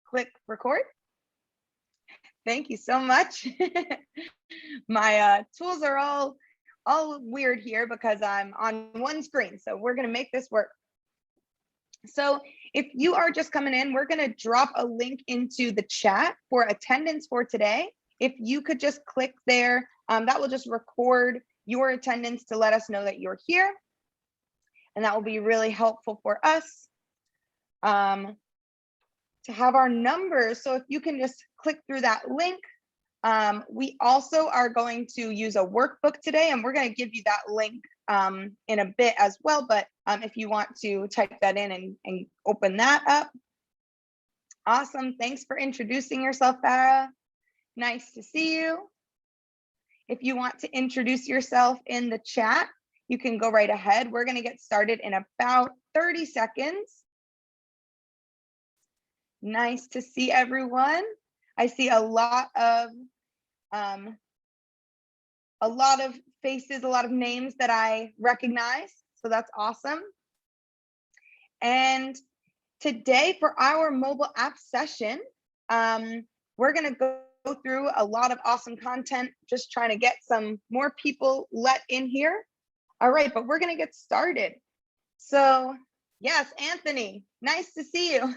click record. Thank you so much. My tools are all weird here because I'm on one screen, so we're gonna make this work. So if you are just coming in, we're gonna drop a link into the chat for attendance for today. If you could just click there, that will just record your attendance to let us know that you're here. And that will be really helpful for us to have our numbers. So if you can just click through that link. We also are going to use a workbook today, and we're going to give you that link in a bit as well. But if you want to type that in and open that up. Awesome. Thanks for introducing yourself, Farah. Nice to see you. If you want to introduce yourself in the chat, you can go right ahead. We're going to get started in about 30 seconds. Nice to see everyone. I see a lot of faces, a lot of names that I recognize. So that's awesome. And today for our mobile app session, we're going to go through a lot of awesome content, just trying to get some more people let in here. All right, but we're going to get started. So yes, Anthony, nice to see you.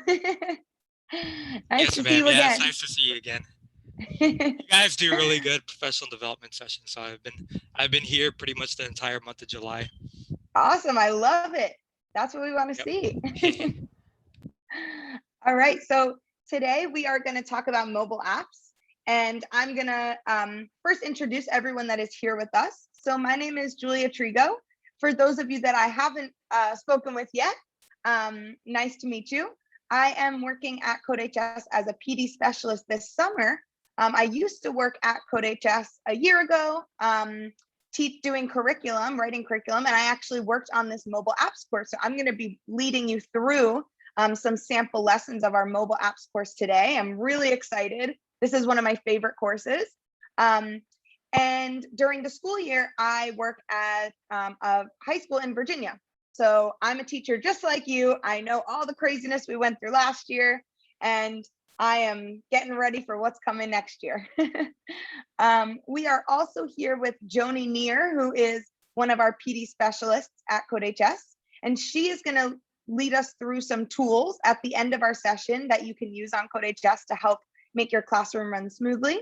Nice to see you again. Yeah, it's nice to see you again. You guys do really good professional development sessions. So I've been here pretty much the entire month of July. Awesome, I love it. That's what we want to see. All right, so today we are going to talk about mobile apps, and I'm going to first introduce everyone that is here with us. So my name is Julia Trigo. For those of you that I haven't spoken with yet, nice to meet you. I am working at CodeHS as a PD specialist this summer. I used to work at CodeHS a year ago, doing curriculum, writing curriculum, and I actually worked on this mobile apps course. So I'm going to be leading you through some sample lessons of our mobile apps course today. I'm really excited. This is one of my favorite courses. And during the school year, I work at a high school in Virginia. So I'm a teacher just like you. I know all the craziness we went through last year, and I am getting ready for what's coming next year. We are also here with Joni Neer, who is one of our PD specialists at CodeHS, and she is going to lead us through some tools at the end of our session that you can use on CodeHS to help make your classroom run smoothly.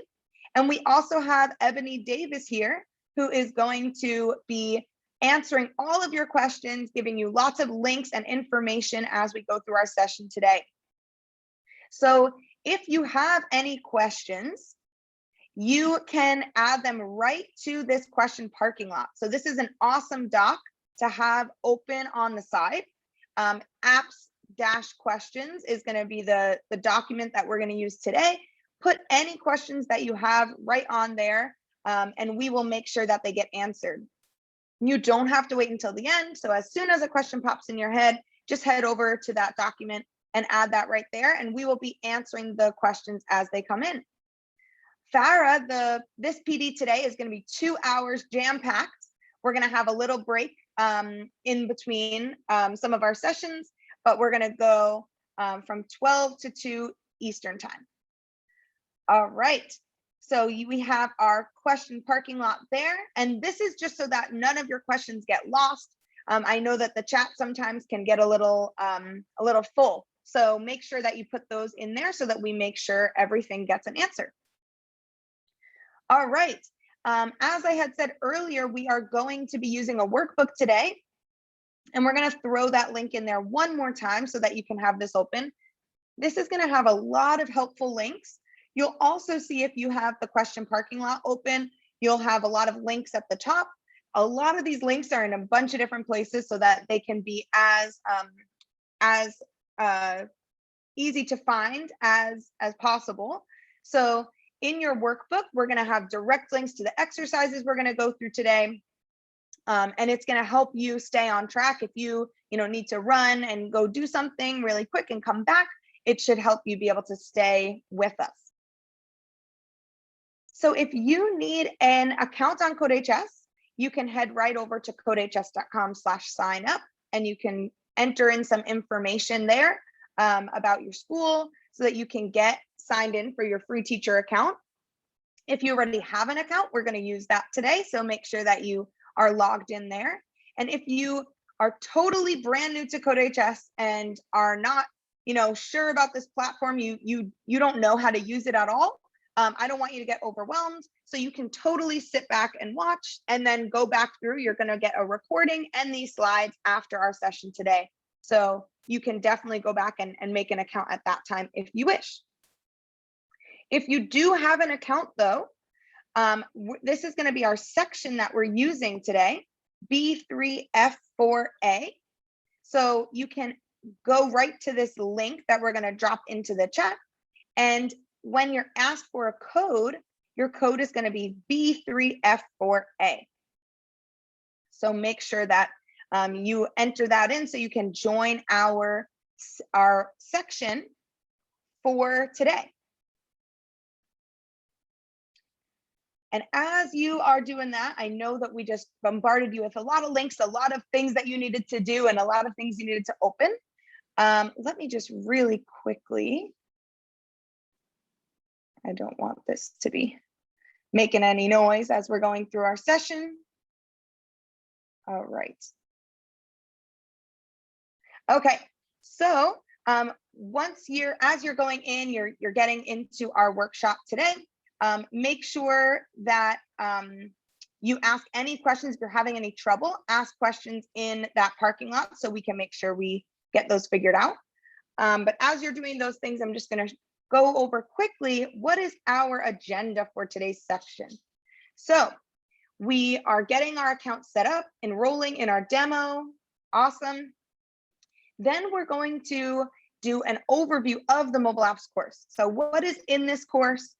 And we also have Ebony Davis here, who is going to be answering all of your questions, giving you lots of links and information as we go through our session today. So if you have any questions, you can add them right to this question parking lot. So this is an awesome doc to have open on the side. Apps-questions is going to be the document that we're going to use today. Put any questions that you have right on there, and we will make sure that they get answered. You don't have to wait until the end. So as soon as a question pops in your head, just head over to that document and add that right there, and we will be answering the questions as they come in. Farah, this PD today is going to be 2 hours jam-packed. We're going to have a little break in between some of our sessions, but we're going to go from 12 to 2 Eastern time. All right. So we have our question parking lot there, and this is just so that none of your questions get lost. I know that the chat sometimes can get a little full, so make sure that you put those in there so that we make sure everything gets an answer. All right. As I had said earlier, we are going to be using a workbook today, and we're going to throw that link in there one more time so that you can have this open. This is going to have a lot of helpful links. You'll also see, if you have the question parking lot open, you'll have a lot of links at the top. A lot of these links are in a bunch of different places so that they can be as easy to find as possible. So in your workbook, we're going to have direct links to the exercises we're going to go through today. And it's going to help you stay on track. If you need to run and go do something really quick and come back, it should help you be able to stay with us. So if you need an account on CodeHS, you can head right over to codehs.com/sign up, and you can enter in some information there about your school, so that you can get signed in for your free teacher account. If you already have an account, we're going to use that today. So make sure that you are logged in there. And if you are totally brand new to CodeHS and are not, sure about this platform, you don't know how to use it at all, I don't want you to get overwhelmed. So you can totally sit back and watch and then go back through. You're going to get a recording and these slides after our session today. So you can definitely go back and make an account at that time if you wish. If you do have an account though, this is going to be our section that we're using today, B3F4A. So you can go right to this link that we're going to drop into the chat. And when you're asked for a code, your code is going to be B3F4A. So make sure that you enter that in so you can join our section for today. And as you are doing that, I know that we just bombarded you with a lot of links, a lot of things that you needed to do, and a lot of things you needed to open. Let me just really quickly, I don't want this to be making any noise as we're going through our session. All right. Okay, so as you're going in, you're getting into our workshop today. Make sure that you ask any questions. If you're having any trouble, ask questions in that parking lot so we can make sure we get those figured out. But as you're doing those things, I'm just going to go over quickly what is our agenda for today's section. So we are getting our account set up, enrolling in our demo. Awesome. Then we're going to do an overview of the mobile apps course. So what is in this course?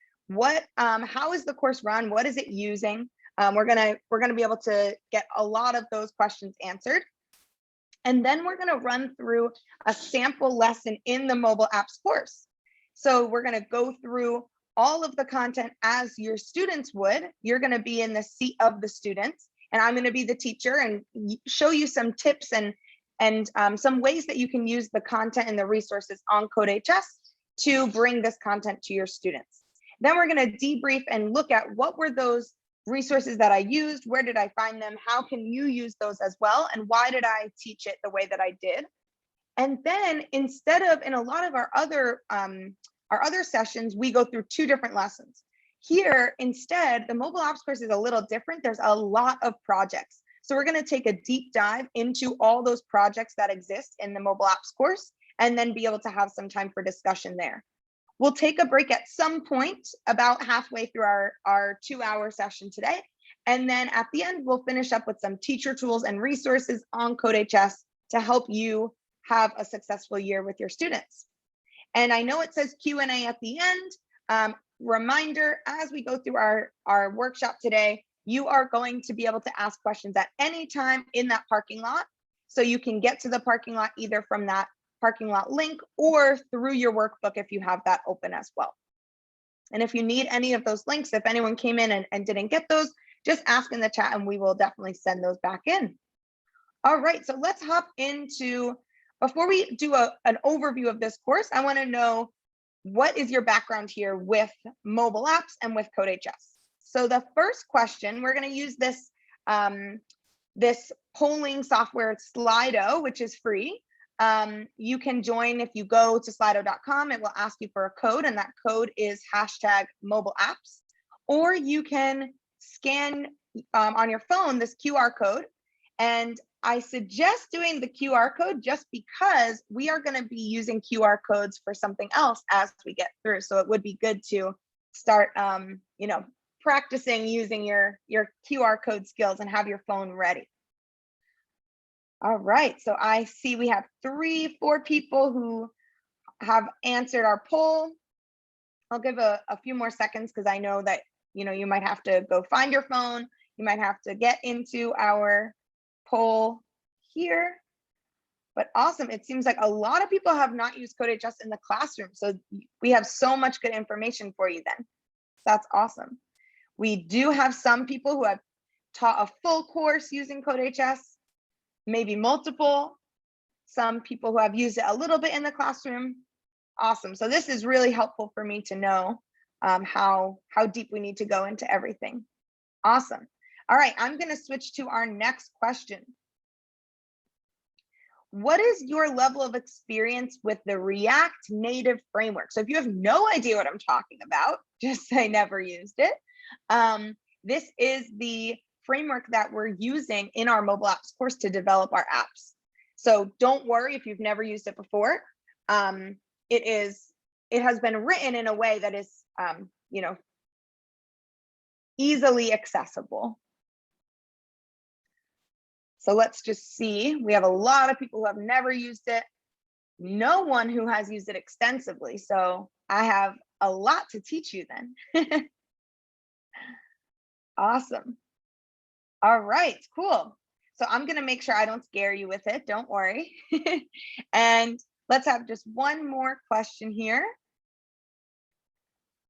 How is the course run? What is it using? We're gonna be able to get a lot of those questions answered. And then we're gonna run through a sample lesson in the mobile apps course. So we're gonna go through all of the content as your students would. You're gonna be in the seat of the students, and I'm gonna be the teacher and show you some tips and some ways that you can use the content and the resources on CodeHS to bring this content to your students. Then we're going to debrief and look at what were those resources that I used, where did I find them, how can you use those as well, and why did I teach it the way that I did. And then instead of in a lot of our other sessions, we go through two different lessons. Here, instead, the mobile apps course is a little different. There's a lot of projects. So we're going to take a deep dive into all those projects that exist in the mobile apps course and then be able to have some time for discussion there. We'll take a break at some point about halfway through our 2-hour session today. And then at the end, we'll finish up with some teacher tools and resources on CodeHS to help you have a successful year with your students. And I know it says Q&A at the end. Reminder, as we go through our workshop today, you are going to be able to ask questions at any time in that parking lot. So you can get to the parking lot either from that parking lot link or through your workbook if you have that open as well. And if you need any of those links, if anyone came in and didn't get those, just ask in the chat and we will definitely send those back in. All right, so let's hop into, before we do an overview of this course, I want to know what is your background here with mobile apps and with CodeHS. So the first question, we're going to use this, this polling software Slido, which is free. You can join if you go to slido.com. It will ask you for a code, and that code is #mobileapps. Or you can scan on your phone this QR code. And I suggest doing the QR code just because we are going to be using QR codes for something else as we get through. So it would be good to start, practicing using your QR code skills and have your phone ready. All right, so I see we have 3-4 people who have answered our poll. I'll give a few more seconds because I know that you might have to go find your phone. You might have to get into our poll here. But awesome, it seems like a lot of people have not used CodeHS in the classroom. So we have so much good information for you then. That's awesome. We do have some people who have taught a full course using CodeHS, maybe multiple, some people who have used it a little bit in the classroom. Awesome. So this is really helpful for me to know how deep we need to go into everything. Awesome. All right, I'm going to switch to our next question. What is your level of experience with the React Native framework? So if you have no idea what I'm talking about, just say never used it. This is the framework that we're using in our mobile apps course to develop our apps. So don't worry if you've never used it before. It has been written in a way that is, easily accessible. So let's just see. We have a lot of people who have never used it. No one who has used it extensively. So I have a lot to teach you then. Awesome. All right, cool. So I'm going to make sure I don't scare you with it. Don't worry. And let's have just one more question here.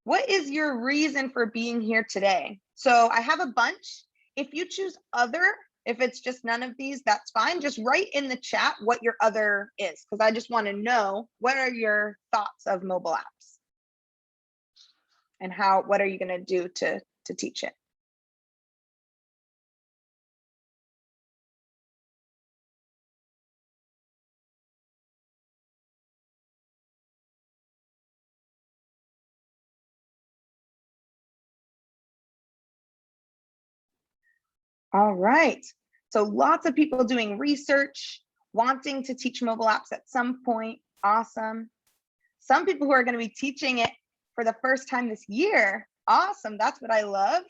What is your reason for being here today? So I have a bunch. If you choose other, if it's just none of these, that's fine. Just write in the chat what your other is, because I just want to know what are your thoughts of mobile apps and what are you going to do to teach it? All right. So lots of people doing research, wanting to teach mobile apps at some point. Awesome. Some people who are going to be teaching it for the first time this year. Awesome. That's what I love.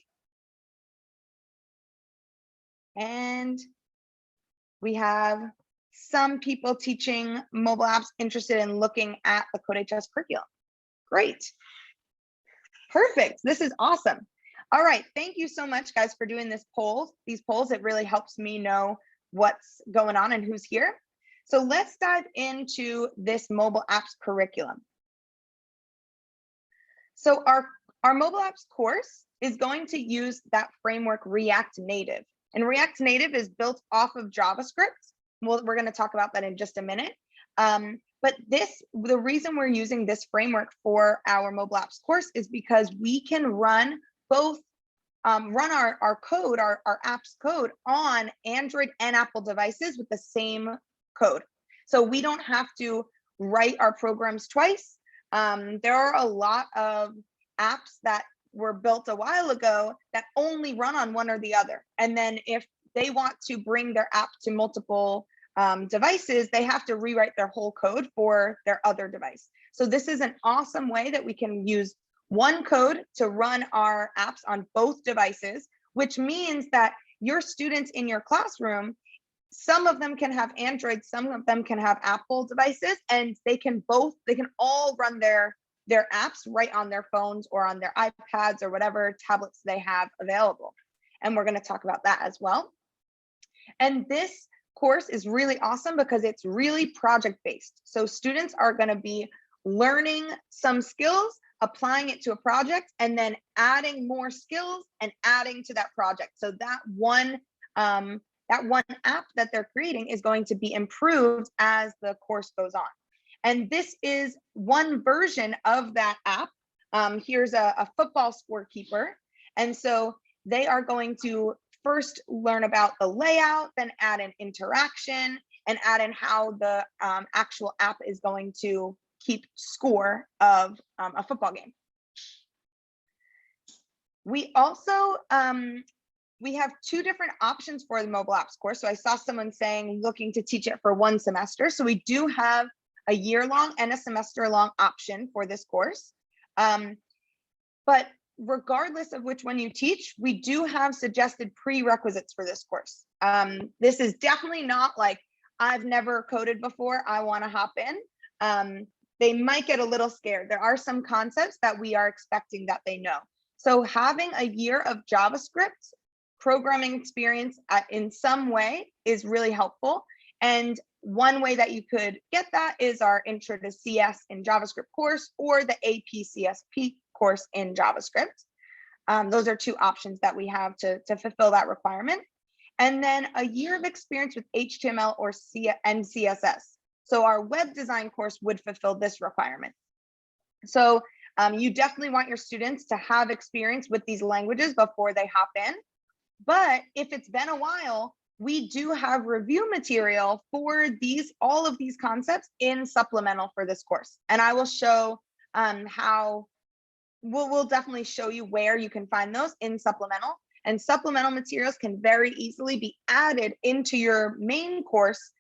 And we have some people teaching mobile apps interested in looking at the CodeHS curriculum. Great. Perfect. This is awesome. All right. Thank you so much, guys, for doing these polls. It really helps me know what's going on and who's here. So let's dive into this mobile apps curriculum. So our mobile apps course is going to use that framework React Native. And React Native is built off of JavaScript. We're going to talk about that in just a minute. But the reason we're using this framework for our mobile apps course is because we can run both, run our code, our apps code on Android and Apple devices with the same code. So we don't have to write our programs twice. There are a lot of apps that were built a while ago that only run on one or the other. And then if they want to bring their app to multiple devices, they have to rewrite their whole code for their other device. So this is an awesome way that we can use one code to run our apps on both devices, which means that your students in your classroom, some of them can have Android, some of them can have Apple devices, and they can all run their apps right on their phones or on their iPads or whatever tablets they have available. And we're going to talk about that as well. And this course is really awesome because it's really project-based. So students are going to be learning some skills, applying it to a project, and then adding more skills and adding to that project. So that one app that they're creating is going to be improved as the course goes on. And this is one version of that app. Here's a football scorekeeper. And so they are going to first learn about the layout, then add an interaction, and add in how the actual app is going to keep score of a football game. We also, we have two different options for the mobile apps course. So I saw someone saying looking to teach it for one semester. So we do have a year-long and a semester-long option for this course. But regardless of which one you teach, we do have suggested prerequisites for this course. This is definitely not like, I've never coded before, I want to hop in. They might get a little scared. There are some concepts that we are expecting that they know. So having a year of JavaScript programming experience in some way is really helpful. And one way that you could get that is our Intro to CS in JavaScript course or the APCSP course in JavaScript. Those are two options that we have to fulfill that requirement. And then a year of experience with HTML and CSS. So our web design course would fulfill this requirement. So you definitely want your students to have experience with these languages before they hop in. But if it's been a while, we do have review material for all of these concepts in supplemental for this course. And I will show how, we'll definitely show you where you can find those in supplemental. And supplemental materials can very easily be added into your main course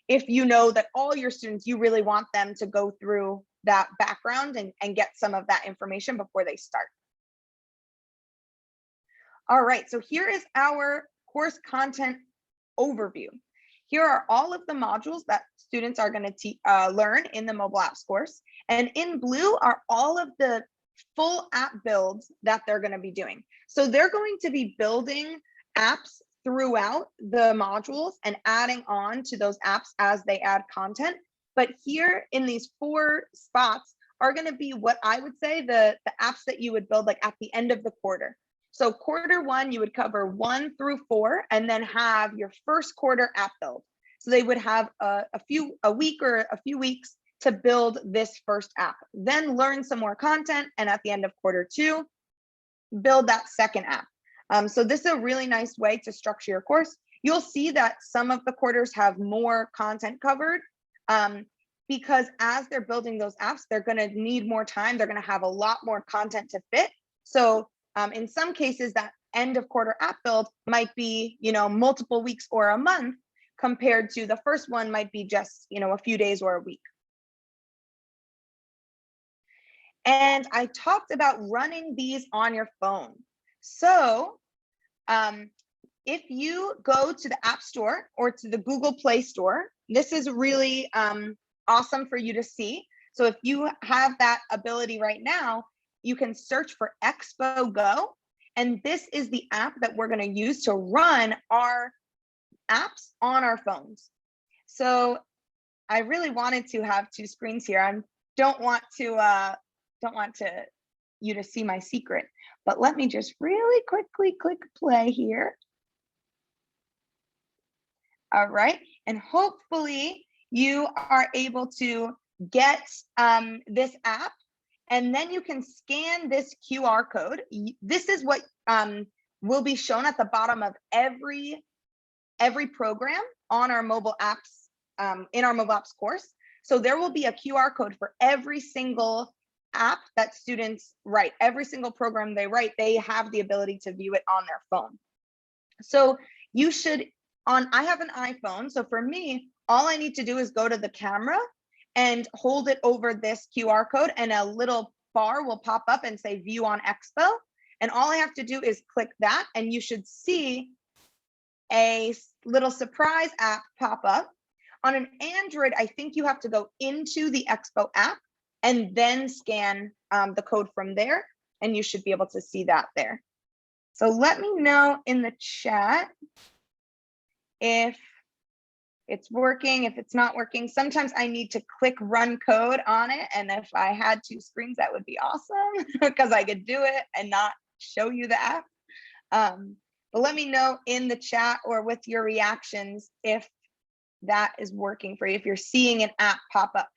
if you know that all your students, you really want them to go through that background and get some of that information before they start. All right, so here is our course content overview. Here are all of the modules that students are going to learn in the mobile apps course. And in blue are all of the full app builds that they're going to be doing. So they're going to be building apps throughout the modules and adding on to those apps as they add content. But here in these 4 spots are going to be what I would say the apps that you would build like at the end of the quarter. So quarter 1, you would cover 1 through 4 and then have your first quarter app build. So they would have a week or a few weeks to build this first app, then learn some more content. And at the end of quarter 2, build that second app. So this is a really nice way to structure your course. You'll see that some of the quarters have more content covered because as they're building those apps, they're going to need more time. They're going to have a lot more content to fit. So in some cases, that end of quarter app build might be, multiple weeks or a month compared to the first one might be just, a few days or a week. And I talked about running these on your phone. So if you go to the App Store or to the Google Play Store, this is really awesome for you to see. So if you have that ability right now, you can search for Expo Go. And this is the app that we're going to use to run our apps on our phones. So I really wanted to have 2 screens here. I don't want you to see my secret, but let me just really quickly click play here. All right, and hopefully you are able to get this app, and then you can scan this QR code. This is what will be shown at the bottom of every program on our mobile apps, in our mobile apps course. So there will be a QR code for every single app that students write. Every single program they write, they have the ability to view it on their phone. So you should, I have an iPhone. So for me, all I need to do is go to the camera and hold it over this QR code, and a little bar will pop up and say view on Expo. And all I have to do is click that, and you should see a little surprise app pop up. On an Android, I think you have to go into the Expo app and then scan the code from there, and you should be able to see that there. So let me know in the chat if it's working, if it's not working. Sometimes I need to click run code on it, and if I had 2 screens, that would be awesome because I could do it and not show you the app. But let me know in the chat or with your reactions if that is working for you, if you're seeing an app pop up.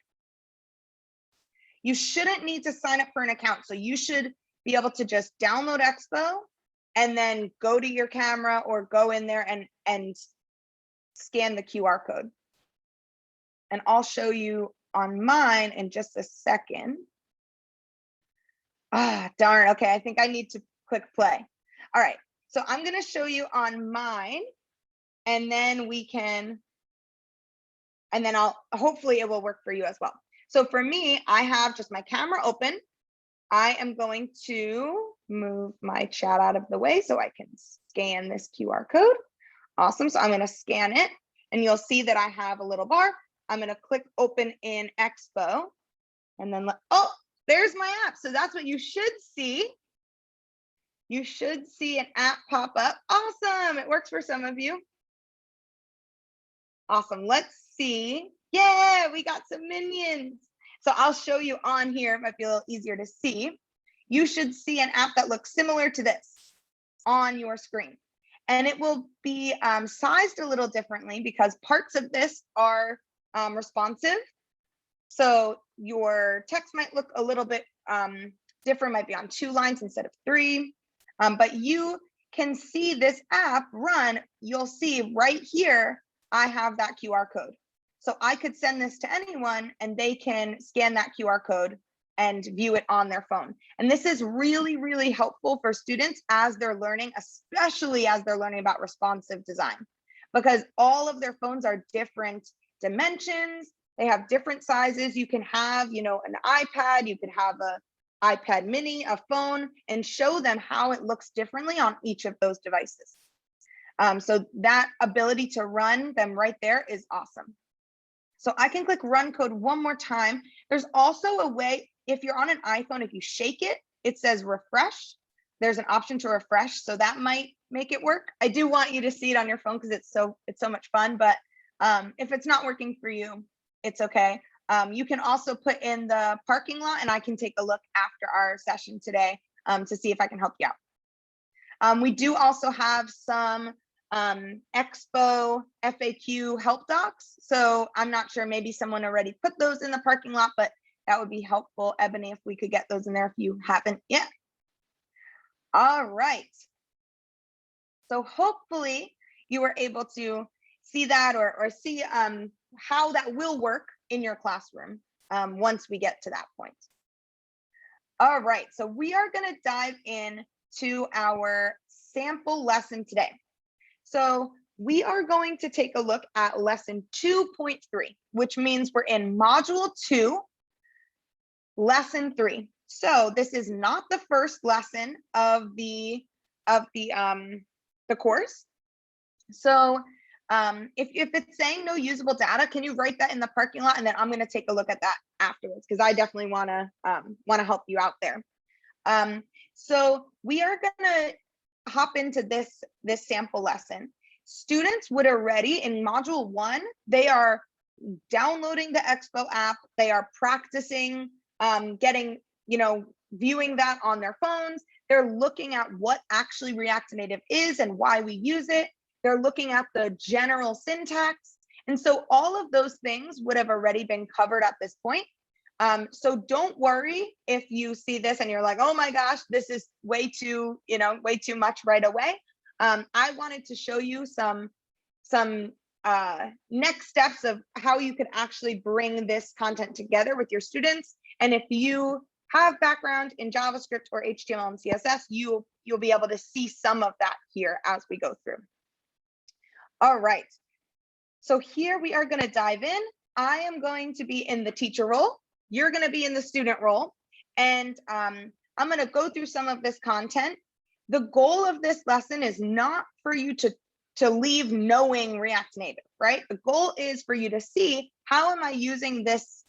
You shouldn't need to sign up for an account. So you should be able to just download Expo and then go to your camera or go in there and scan the QR code. And I'll show you on mine in just a second. Ah, darn. Okay, I think I need to click play. All right, so I'm going to show you on mine, and then hopefully it will work for you as well. So for me, I have just my camera open. I am going to move my chat out of the way so I can scan this QR code. Awesome. So I'm going to scan it, and you'll see that I have a little bar. I'm going to click open in Expo, and then oh, there's my app. So that's what you should see. You should see an app pop up. Awesome. It works for some of you. Awesome. Let's see. Yeah, we got some minions. So I'll show you on here. It might be a little easier to see. You should see an app that looks similar to this on your screen. And it will be sized a little differently because parts of this are responsive So your text might look a little bit different, might be on 2 lines instead of 3, but you can see this app run. You'll see right here, I have that QR code. So I could send this to anyone and they can scan that QR code and view it on their phone. And this is really, really helpful for students as they're learning, especially as they're learning about responsive design, because all of their phones are different dimensions. They have different sizes. You can have, an iPad, you could have a iPad mini, a phone, and show them how it looks differently on each of those devices. So that ability to run them right there is awesome. So I can click run code one more time. There's also a way, if you're on an iPhone, if you shake it, it says refresh. There's an option to refresh, so that might make it work. I do want you to see it on your phone because it's so much fun, but if it's not working for you, it's okay. You can also put in the parking lot, and I can take a look after our session today to see if I can help you out. We do also have some Expo FAQ help docs. So I'm not sure, maybe someone already put those in the parking lot, but that would be helpful, Ebony, if we could get those in there if you haven't yet. All right. So hopefully you were able to see that or see how that will work in your classroom once we get to that point. All right, so we are going to dive in to our sample lesson today. So we are going to take a look at lesson 2.3, which means we're in module 2, lesson 3. So this is not the first lesson of the course. So if it's saying no usable data, can you write that in the parking lot, and then I'm going to take a look at that afterwards, because I definitely want to help you out there. So we are going to hop into this sample lesson. Students would already, in module 1, they are downloading the Expo app. They are practicing getting, viewing that on their phones. They're looking at what actually React Native is and why we use it. They're looking at the general syntax. And so all of those things would have already been covered at this point. So don't worry if you see this and you're like, oh my gosh, this is way too much right away. I wanted to show you some next steps of how you can actually bring this content together with your students. And if you have background in JavaScript or HTML and CSS, you'll be able to see some of that here as we go through. All right, so here we are going to dive in. I am going to be in the teacher role. You're going to be in the student role. And I'm going to go through some of this content. The goal of this lesson is not for you to leave knowing React Native, right? The goal is for you to see, how am I using this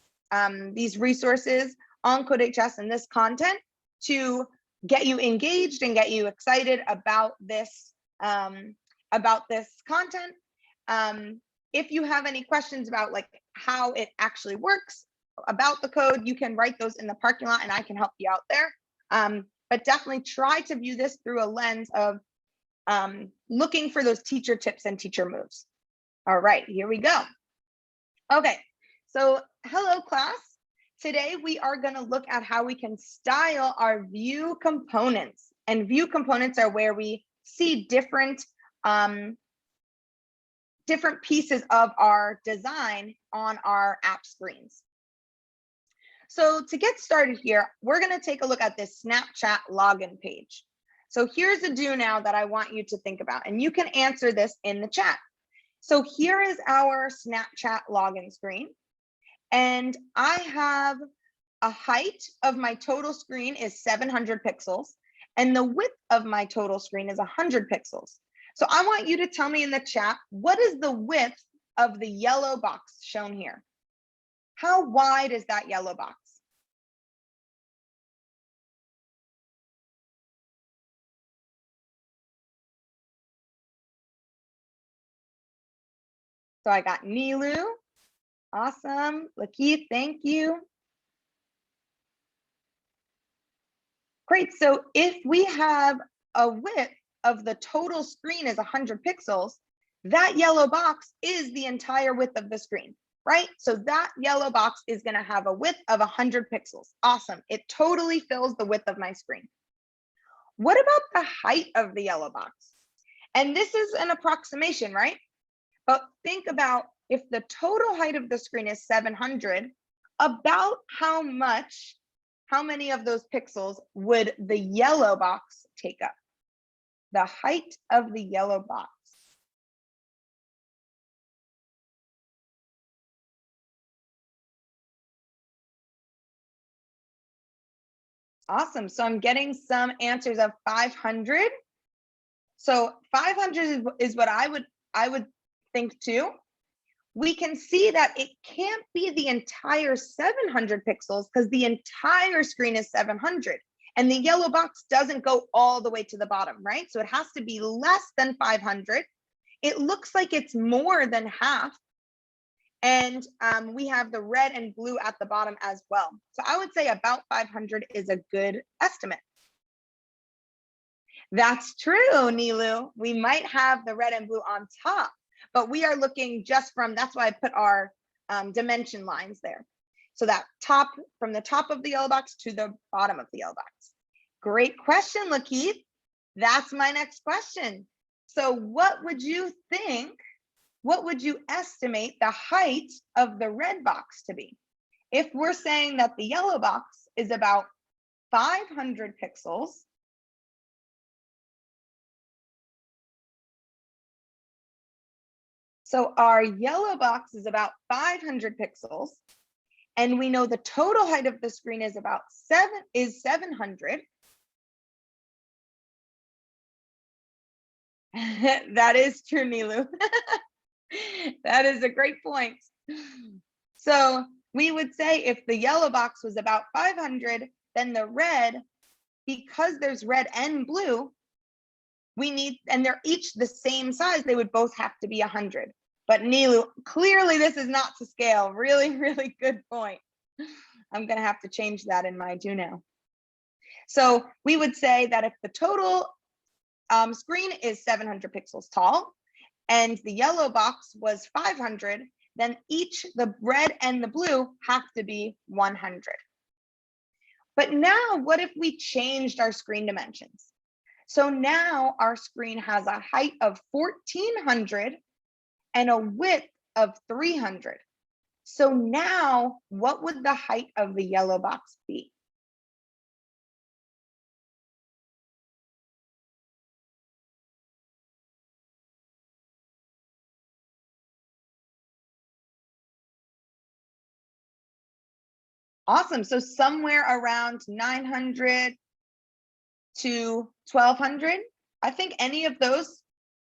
these resources on CodeHS and this content to get you engaged and get you excited about this content. If you have any questions about like how it actually works, about the code, you can write those in the parking lot and I can help you out there. But definitely try to view this through a lens of looking for those teacher tips and teacher moves. All right, here we go. Okay, so hello class. Today we are going to look at how we can style our view components. And view components are where we see different pieces of our design on our app screens. So to get started here, we're going to take a look at this Snapchat login page. So here's a do now that I want you to think about, and you can answer this in the chat. So here is our Snapchat login screen, and I have a height of my total screen is 700 pixels, and the width of my total screen is 100 pixels. So I want you to tell me in the chat, what is the width of the yellow box shown here? How wide is that yellow box? So I got Nilu. Awesome. Lakeith, thank you. Great. So if we have a width of the total screen is 100 pixels, that yellow box is the entire width of the screen. right? So that yellow box is going to have a width of 100 pixels. Awesome. It totally fills the width of my screen. What about the height of the yellow box? And this is an approximation, right? But think about if the total height of the screen is 700, about how many of those pixels would the yellow box take up? The height of the yellow box. Awesome. So I'm getting some answers of 500. So 500 is what I would think too. We can see that it can't be the entire 700 pixels because the entire screen is 700 and the yellow box doesn't go all the way to the bottom, right? So it has to be less than 500. It looks like it's more than half. And we have the red and blue at the bottom as well. So I would say about 500 is a good estimate. That's true, Nilu. We might have the red and blue on top, but we are looking just from, that's why I put our dimension lines there. So that top, from the top of the yellow box to the bottom of the yellow box. Great question, Lakeith. That's my next question. So what would you think? What would you estimate the height of the red box to be? If we're saying that the yellow box is about 500 pixels, so our yellow box is about 500 pixels, and we know the total height of the screen is about 700. That is true, Nilu. That is a great point. So we would say if the yellow box was about 500, then the red, because there's red and blue, we need, and they're each the same size, they would both have to be 100. But Nilu, clearly this is not to scale. Really, really good point. I'm gonna have to change that in my do now. So we would say that if the total screen is 700 pixels tall and the yellow box was 500, then each, the red and the blue, have to be 100. But now what if we changed our screen dimensions? So now our screen has a height of 1400 and a width of 300. So now what would the height of the yellow box be? Awesome. So somewhere around 900 to 1200. I think any of those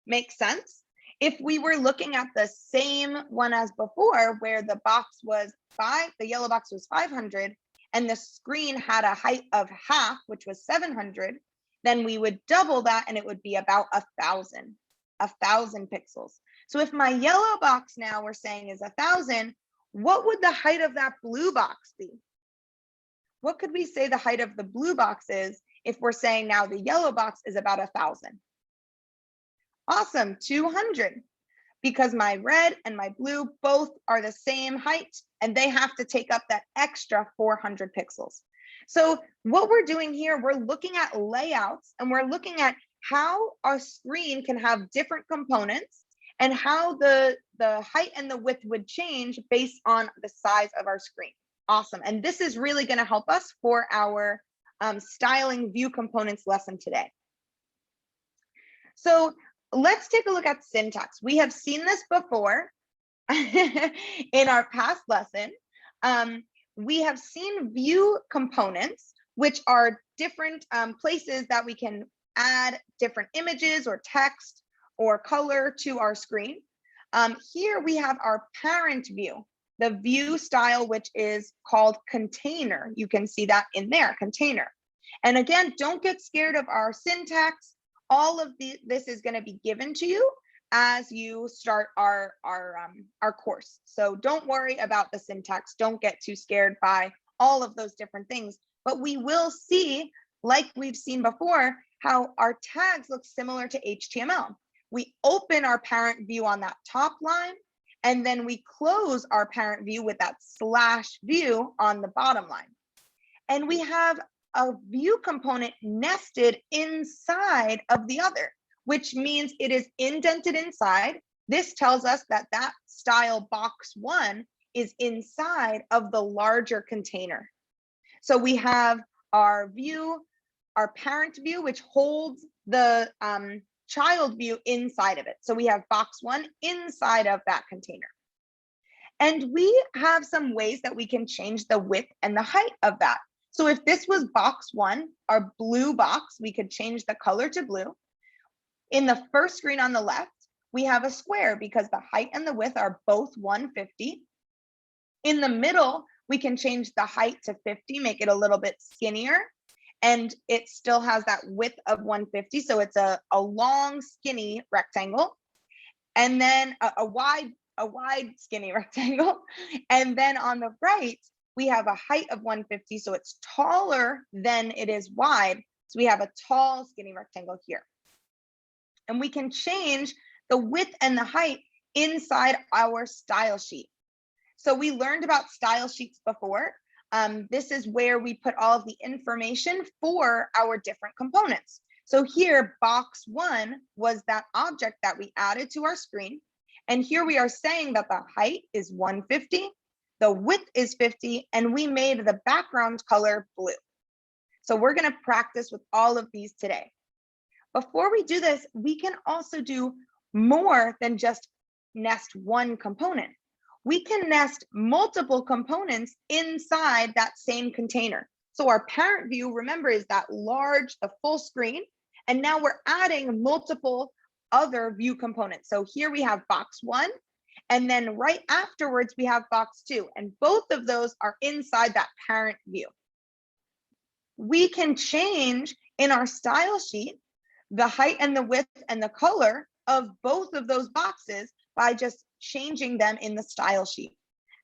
make sense. If we were looking at the same one as before, where the box was the yellow box was 500, and the screen had a height of half, which was 700, then we would double that and it would be about 1,000 pixels. So if my yellow box now we're saying is 1,000, what would the height of that blue box be? What could we say the height of the blue box is if we're saying now the yellow box is about 1,000? Awesome, 200, because my red and my blue both are the same height and they have to take up that extra 400 pixels. So what we're doing here, we're looking at layouts and we're looking at how our screen can have different components and how the height and the width would change based on the size of our screen. Awesome. And this is really going to help us for our styling view components lesson today. So let's take a look at syntax. We have seen this before in our past lesson. We have seen view components, which are different places that we can add different images or text or color to our screen. Here we have our parent view, the view style, which is called container. You can see that in there, container. And again, don't get scared of our syntax. All of this is going to be given to you as you start our course. So don't worry about the syntax. Don't get too scared by all of those different things. But we will see, like we've seen before, how our tags look similar to HTML. We open our parent view on that top line, And then we close our parent view with that slash view on the bottom line. And we have a view component nested inside of the other, which means it is indented inside. This tells us that that style box 1 is inside of the larger container. So we have our view, our parent view, which holds the child view inside of it. So we have box 1 inside of that container. And we have some ways that we can change the width and the height of that. So if this was box 1, our blue box, we could change the color to blue. In the first screen on the left, we have a square because the height and the width are both 150. In the middle, we can change the height to 50, make it a little bit skinnier, and it still has that width of 150. So it's a long, skinny rectangle, and then a wide, skinny rectangle. And then on the right, we have a height of 150, so it's taller than it is wide. So we have a tall, skinny rectangle here. And we can change the width and the height inside our style sheet. So we learned about style sheets before. This is where we put all of the information for our different components. So here, box 1 was that object that we added to our screen. And here we are saying that the height is 150, the width is 50, and we made the background color blue. So we're going to practice with all of these today. Before we do this, we can also do more than just nest one component. We can nest multiple components inside that same container. So our parent view, remember, is that large, the full screen. And now we're adding multiple other view components. So here we have box 1, and then right afterwards, we have box 2. And both of those are inside that parent view. We can change in our style sheet the height and the width and the color of both of those boxes by just changing them in the style sheet.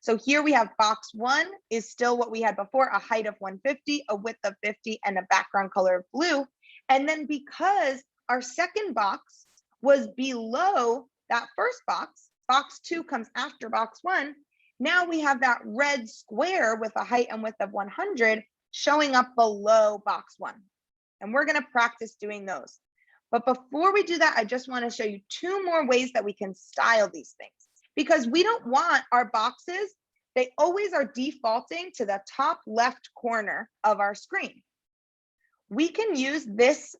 So here we have box 1 is still what we had before, a height of 150, a width of 50, and a background color of blue. And then because our second box was below that first box, box 2 comes after box 1, now we have that red square with a height and width of 100 showing up below box 1. And we're going to practice doing those. But before we do that, I just want to show you 2 more ways that we can style these things, because we don't want our boxes, they always are defaulting to the top left corner of our screen. We can use this,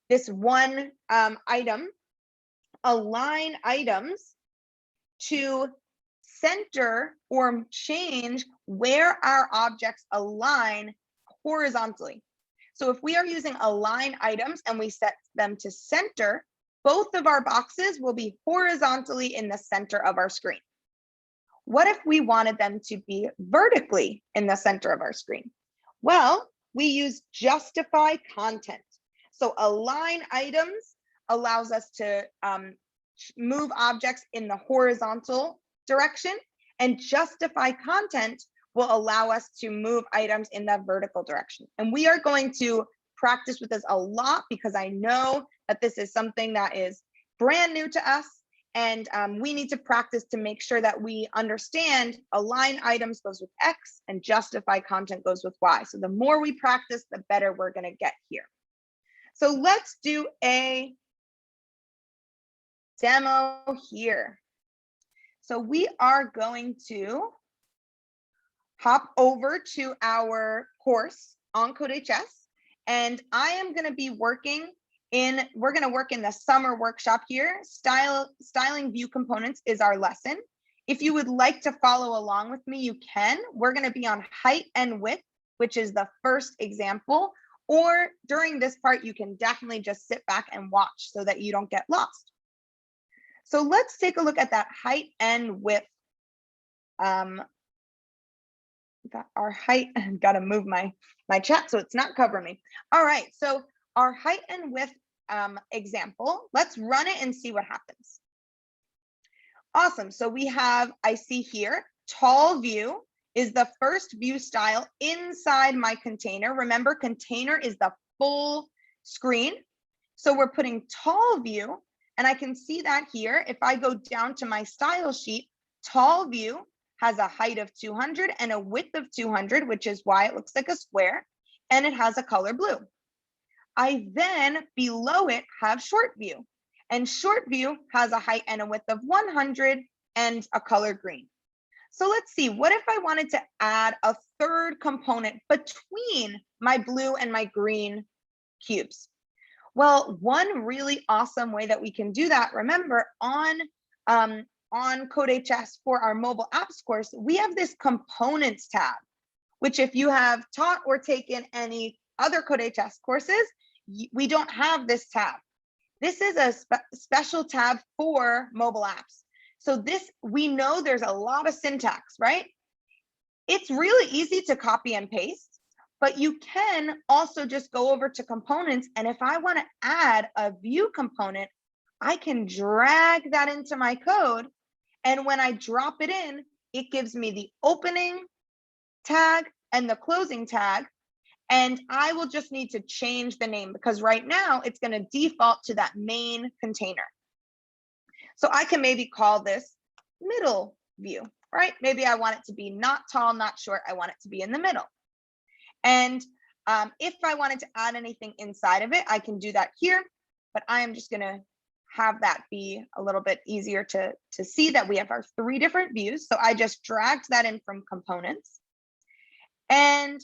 this one item, alignItems, to center or change where our objects align horizontally. So if we are using alignItems and we set them to center, both of our boxes will be horizontally in the center of our screen. What if we wanted them to be vertically in the center of our screen? Well, we use justifyContent. So alignItems allows us to move objects in the horizontal direction, and justifyContent will allow us to move items in the vertical direction. And we are going to practice with this a lot because I know that this is something that is brand new to us, and we need to practice to make sure that we understand alignItems goes with X and justifyContent goes with Y. So the more we practice, the better we're going to get here. So let's do a demo here. So we are going to hop over to our course on CodeHS, and I am going to be working in, we're going to work in the summer workshop here. Styling view components is our lesson. If you would like to follow along with me, you can. We're going to be on height and width, which is the first example, or during this part, you can definitely just sit back and watch so that you don't get lost. So let's take a look at that height and width. Got our height, got to move my chat so it's not covering me. All right, so our height and width example, let's run it and see what happens. Awesome, so we have, I see here, tall view is the first view style inside my container. Remember, container is the full screen. So we're putting tall view And I can see that here. If I go down to my style sheet, tall view has a height of 200 and a width of 200, which is why it looks like a square, and it has a color blue. I then below it have short view, and short view has a height and a width of 100 and a color green. So let's see, what if I wanted to add a third component between my blue and my green cubes? Well, one really awesome way that we can do that, remember on CodeHS for our mobile apps course, we have this components tab, which if you have taught or taken any other CodeHS courses, we don't have this tab. This is a special tab for mobile apps. So this, we know there's a lot of syntax, right? It's really easy to copy and paste, but you can also just go over to components. And if I want to add a view component, I can drag that into my code. And when I drop it in, it gives me the opening tag and the closing tag. And I will just need to change the name because right now it's going to default to that main container. So I can maybe call this middle view, right? Maybe I want it to be not tall, not short. I want it to be in the middle. And if I wanted to add anything inside of it, I can do that here, but I am just going to have that be a little bit easier to see that we have our 3 different views. So I just dragged that in from components. And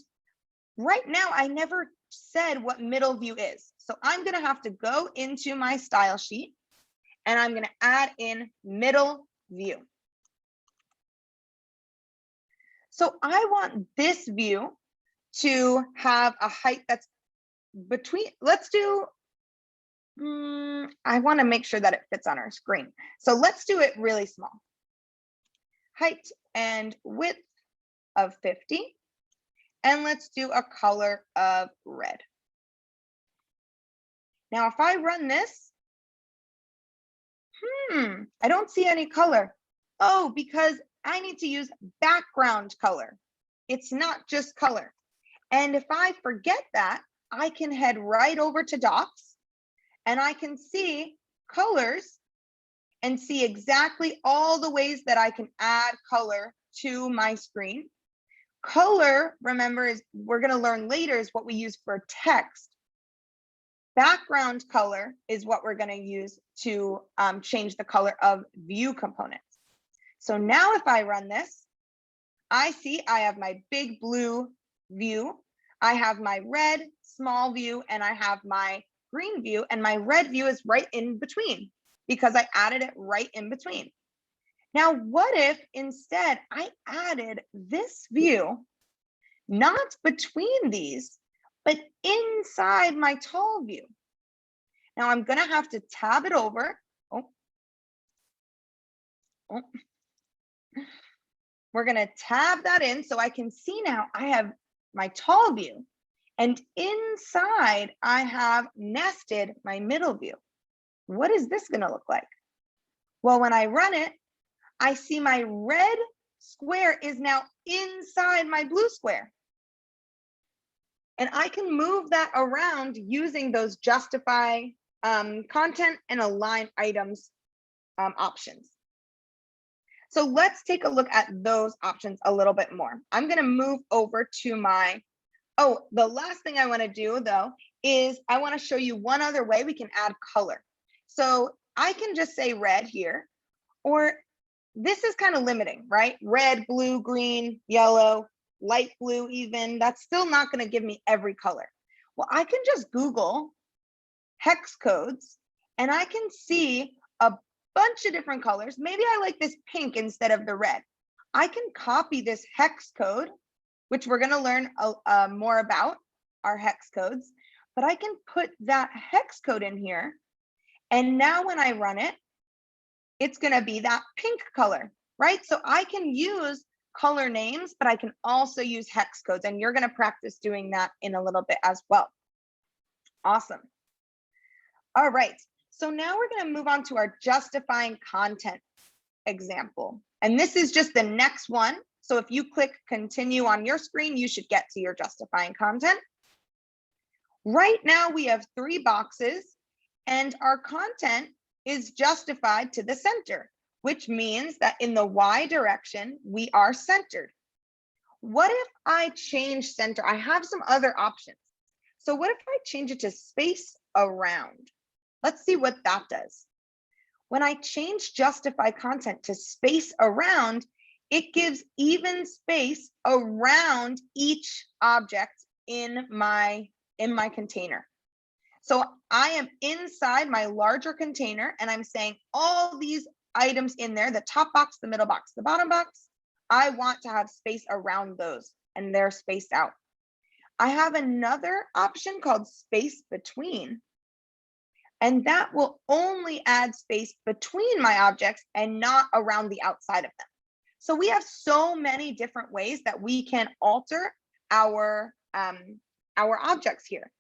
right now, I never said what middle view is. So I'm going to have to go into my style sheet and I'm going to add in middle view. So I want this view to have a height that's between, let's do, I want to make sure that it fits on our screen. So let's do it really small. Height and width of 50. And let's do a color of red. Now, if I run this, I don't see any color. Oh, because I need to use background color. It's not just color. And if I forget that, I can head right over to docs and I can see colors and see exactly all the ways that I can add color to my screen. Color, remember, is we're going to learn later is what we use for text. Background color is what we're going to use to change the color of view components. So now if I run this, I see I have my big blue view, I have my red small view, and I have my green view, and my red view is right in between because I added it right in between. Now, what if instead I added this view, not between these, but inside my tall view? Now I'm going to have to tab it over. We're going to tab that in so I can see now I have my tall view, and inside I have nested my middle view. What is this going to look like? Well, when I run it, I see my red square is now inside my blue square. And I can move that around using those justify content and align items options. So let's take a look at those options a little bit more. I'm going to move over to my, the last thing I want to do though, is I want to show you one other way we can add color. So I can just say red here, or this is kind of limiting, right? Red, blue, green, yellow, light blue even, that's still not going to give me every color. Well, I can just Google hex codes and I can see a bunch of different colors. Maybe I like this pink instead of the red. I can copy this hex code, which we're going to learn more about our hex codes, but I can put that hex code in here. And now when I run it, it's going to be that pink color, right? So I can use color names, but I can also use hex codes, and you're going to practice doing that in a little bit as well. Awesome. All right, so now we're going to move on to our justifying content example. And this is just the next one. So if you click continue on your screen, you should get to your justifying content. Right now we have 3 boxes, and our content is justified to the center, which means that in the Y direction, we are centered. What if I change center? I have some other options. So what if I change it to space around? Let's see what that does. When I change justify content to space around, it gives even space around each object in my container. So I am inside my larger container and I'm saying all these items in there, the top box, the middle box, the bottom box, I want to have space around those and they're spaced out. I have another option called space between, and that will only add space between my objects and not around the outside of them. So we have so many different ways that we can alter our objects here.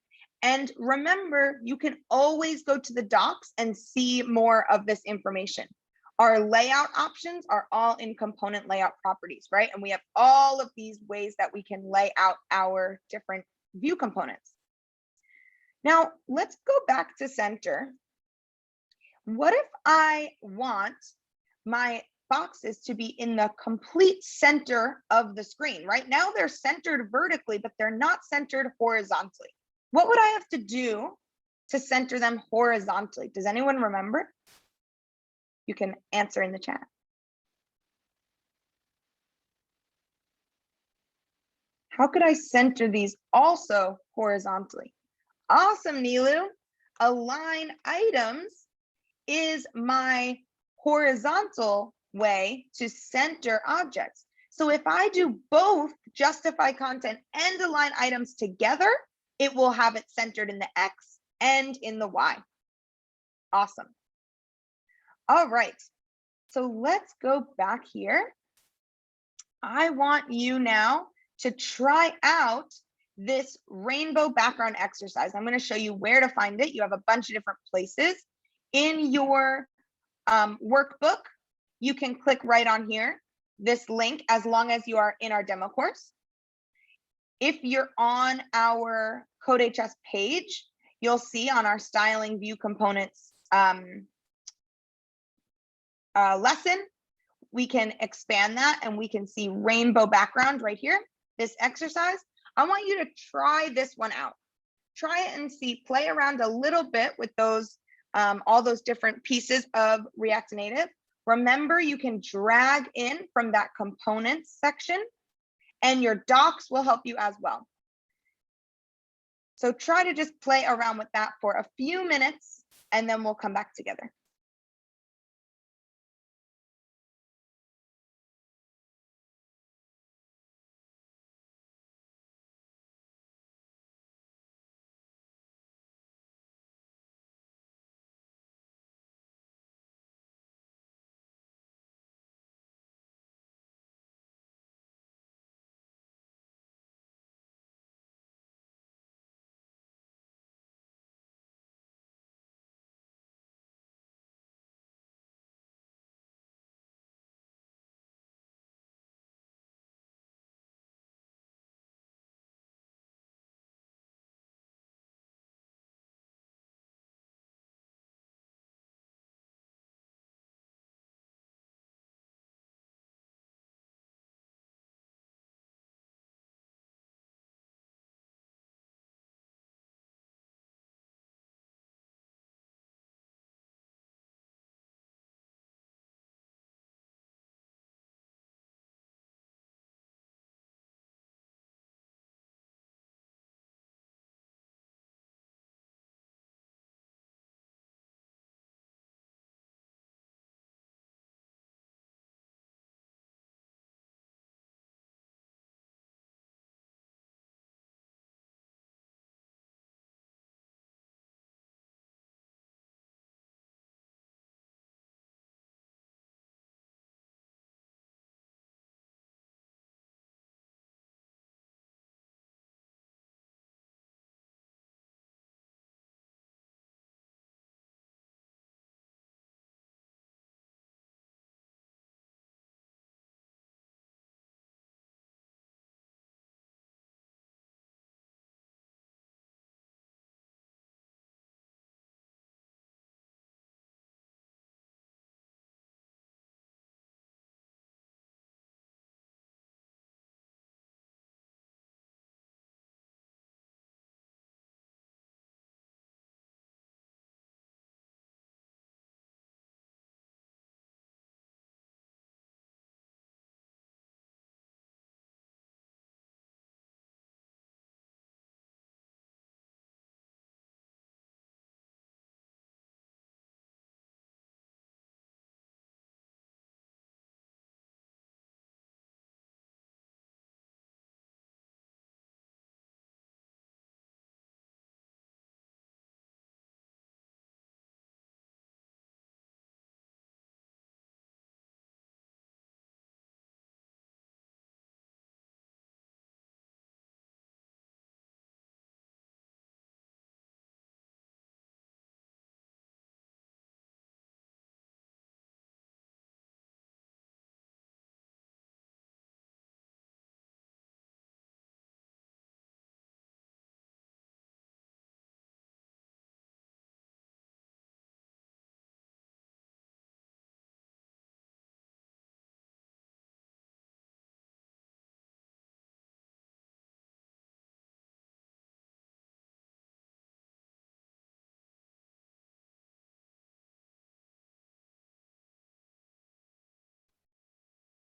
And remember, you can always go to the docs and see more of this information. Our layout options are all in component layout properties, right? And we have all of these ways that we can lay out our different view components. Now, let's go back to center. What if I want my boxes to be in the complete center of the screen? Right now, they're centered vertically, but they're not centered horizontally. What would I have to do to center them horizontally? Does anyone remember? You can answer in the chat. How could I center these also horizontally? Awesome, Nilu. alignItems is my horizontal way to center objects. So if I do both justify content and alignItems together, it will have it centered in the X and in the Y. Awesome. All right, so let's go back here. I want you now to try out this rainbow background exercise. I'm going to show you where to find it. You have a bunch of different places. In your workbook, you can click right on here, this link, as long as you are in our demo course. If you're on our CodeHS page, you'll see on our styling view components lesson, we can expand that and we can see rainbow background right here, this exercise. I want you to try this one out. Try it and see, play around a little bit with those, all those different pieces of React Native. Remember, you can drag in from that components section and your docs will help you as well. So try to just play around with that for a few minutes and then we'll come back together.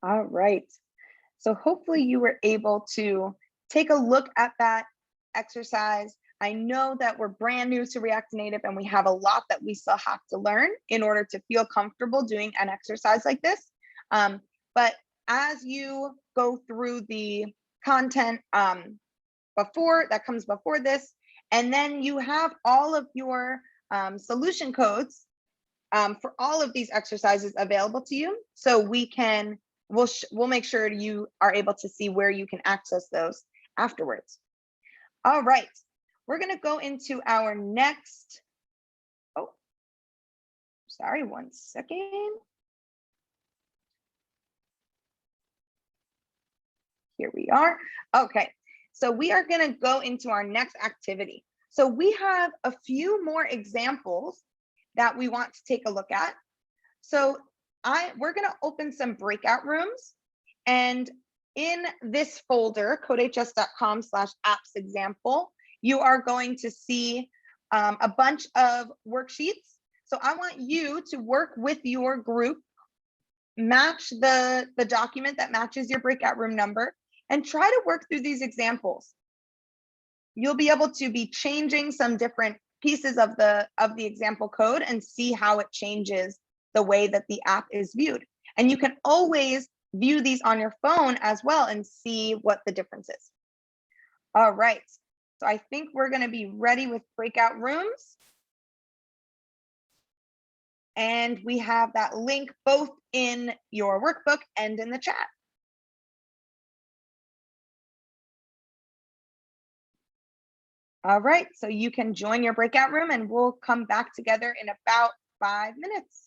All right. So hopefully you were able to take a look at that exercise. I know that we're brand new to React Native and we have a lot that we still have to learn in order to feel comfortable doing an exercise like this. But as you go through the content that comes before this, and then you have all of your solution codes for all of these exercises available to you. So we'll make sure you are able to see where you can access those afterwards. All right, we're gonna go into our next, oh, sorry, 1 second. Here we are. Okay, so we are gonna go into our next activity. So we have a few more examples that we want to take a look at. So we're gonna open some breakout rooms, and in this folder, codehs.com/apps example, you are going to see a bunch of worksheets. So I want you to work with your group, match the document that matches your breakout room number, and try to work through these examples. You'll be able to be changing some different pieces of the example code and see how it changes the way that the app is viewed. And you can always view these on your phone as well and see what the difference is. All right, so I think we're gonna be ready with breakout rooms. And we have that link both in your workbook and in the chat. All right, so you can join your breakout room and we'll come back together in about 5 minutes.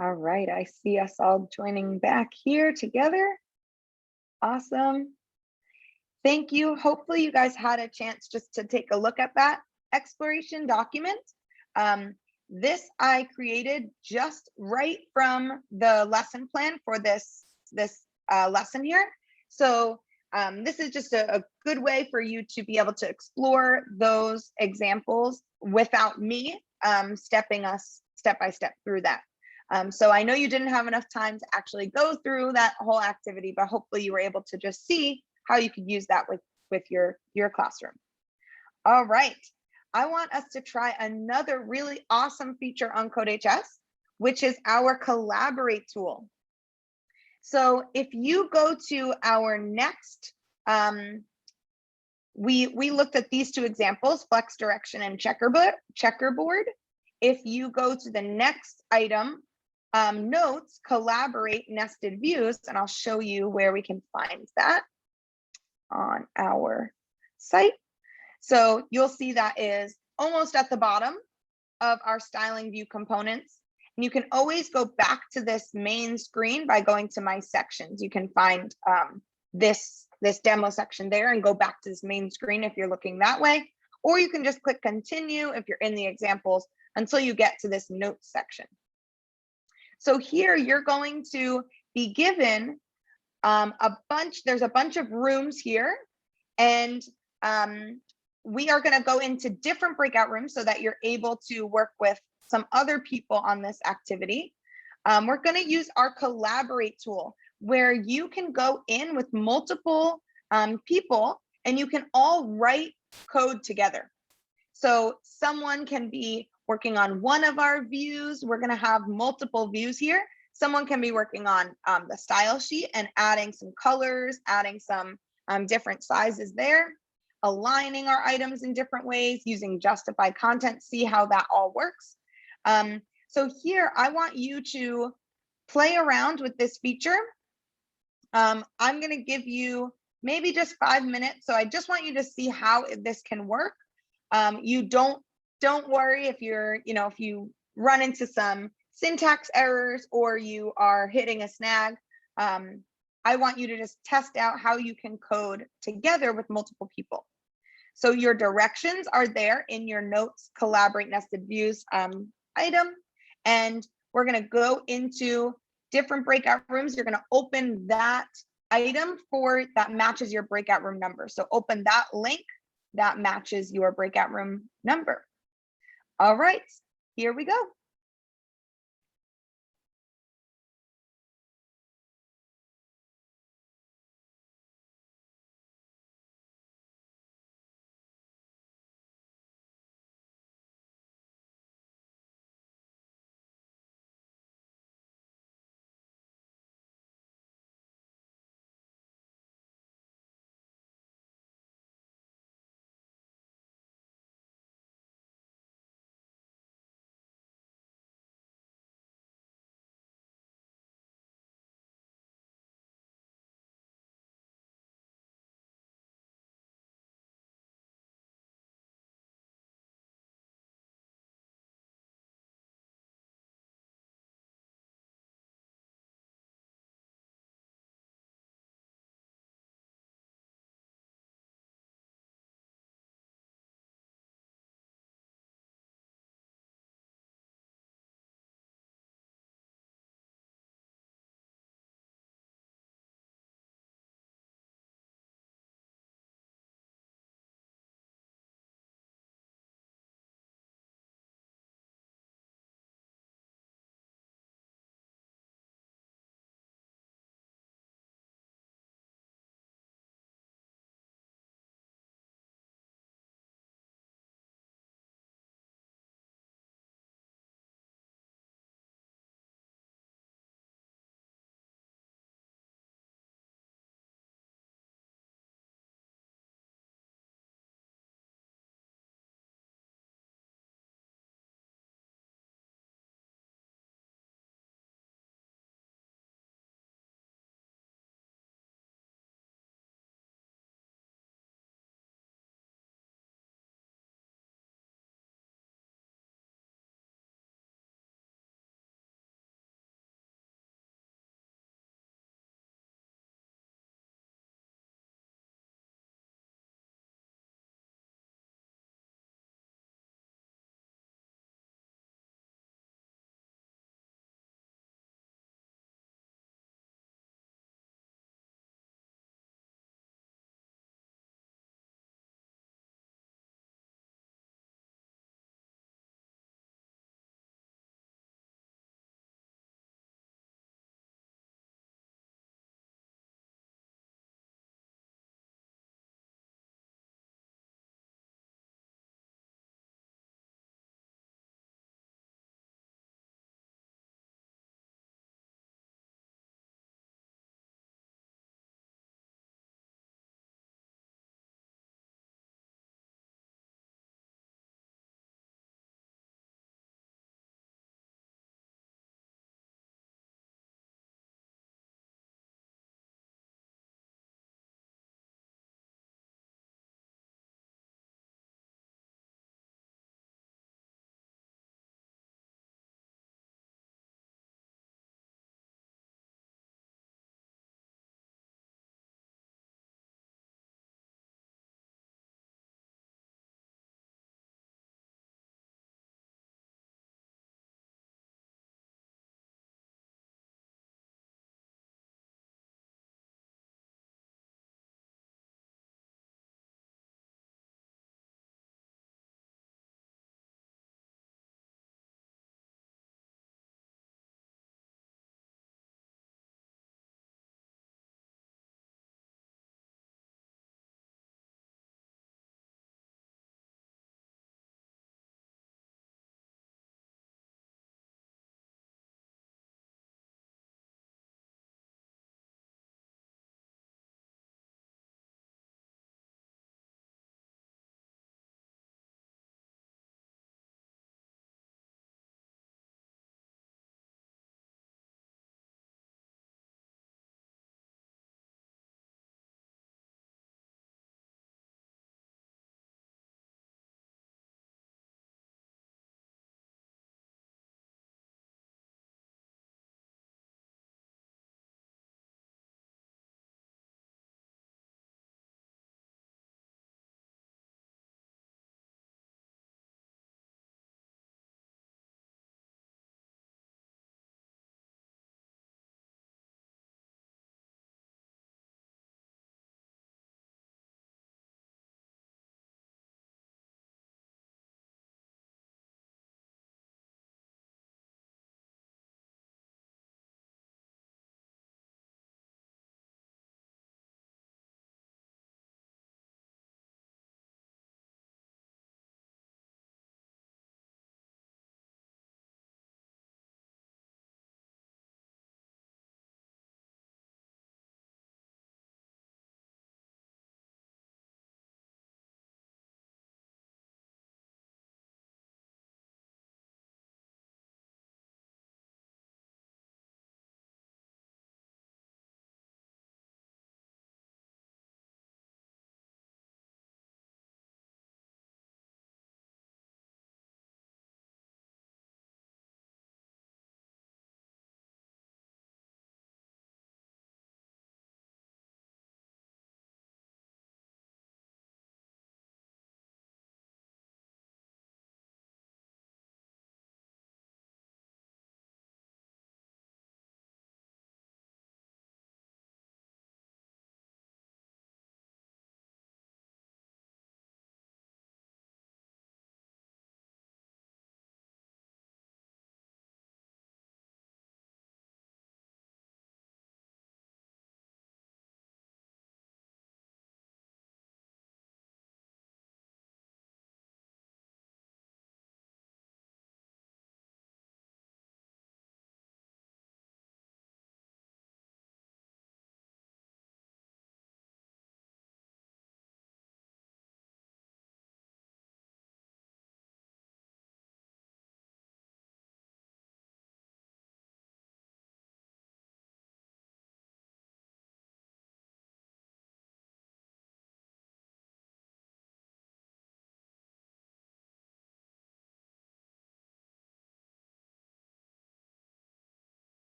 All right, I see us all joining back here together. Awesome. Thank you. Hopefully you guys had a chance just to take a look at that exploration document. This I created just right from the lesson plan for this lesson here. So this is just a good way for you to be able to explore those examples without me stepping us step by step through that. So I know you didn't have enough time to actually go through that whole activity, but hopefully you were able to just see how you could use that with your classroom. All right, I want us to try another really awesome feature on CodeHS, which is our Collaborate tool. So if you go to our next, we looked at these two examples, flex direction and checkerboard. If you go to the next item, notes, collaborate, nested views, and I'll show you where we can find that on our site. So you'll see that is almost at the bottom of our styling view components. And you can always go back to this main screen by going to my sections. You can find this demo section there and go back to this main screen if you're looking that way, or you can just click continue if you're in the examples until you get to this notes section. So here you're going to be given there's a bunch of rooms here, and we are going to go into different breakout rooms so that you're able to work with some other people on this activity. We're going to use our Collaborate tool, where you can go in with multiple people and you can all write code together. So someone can be working on one of our views. We're going to have multiple views here. Someone can be working on the style sheet and adding some colors, adding some different sizes there, aligning our items in different ways, using justifyContent, see how that all works. So here, I want you to play around with this feature. I'm going to give you maybe just 5 minutes. So I just want you to see how this can work. You don't worry if if you run into some syntax errors or you are hitting a snag. I want you to just test out how you can code together with multiple people. So your directions are there in your notes, collaborate, nested views item. And we're going to go into different breakout rooms. You're going to open that item that matches your breakout room number. So open that link that matches your breakout room number. All right, here we go.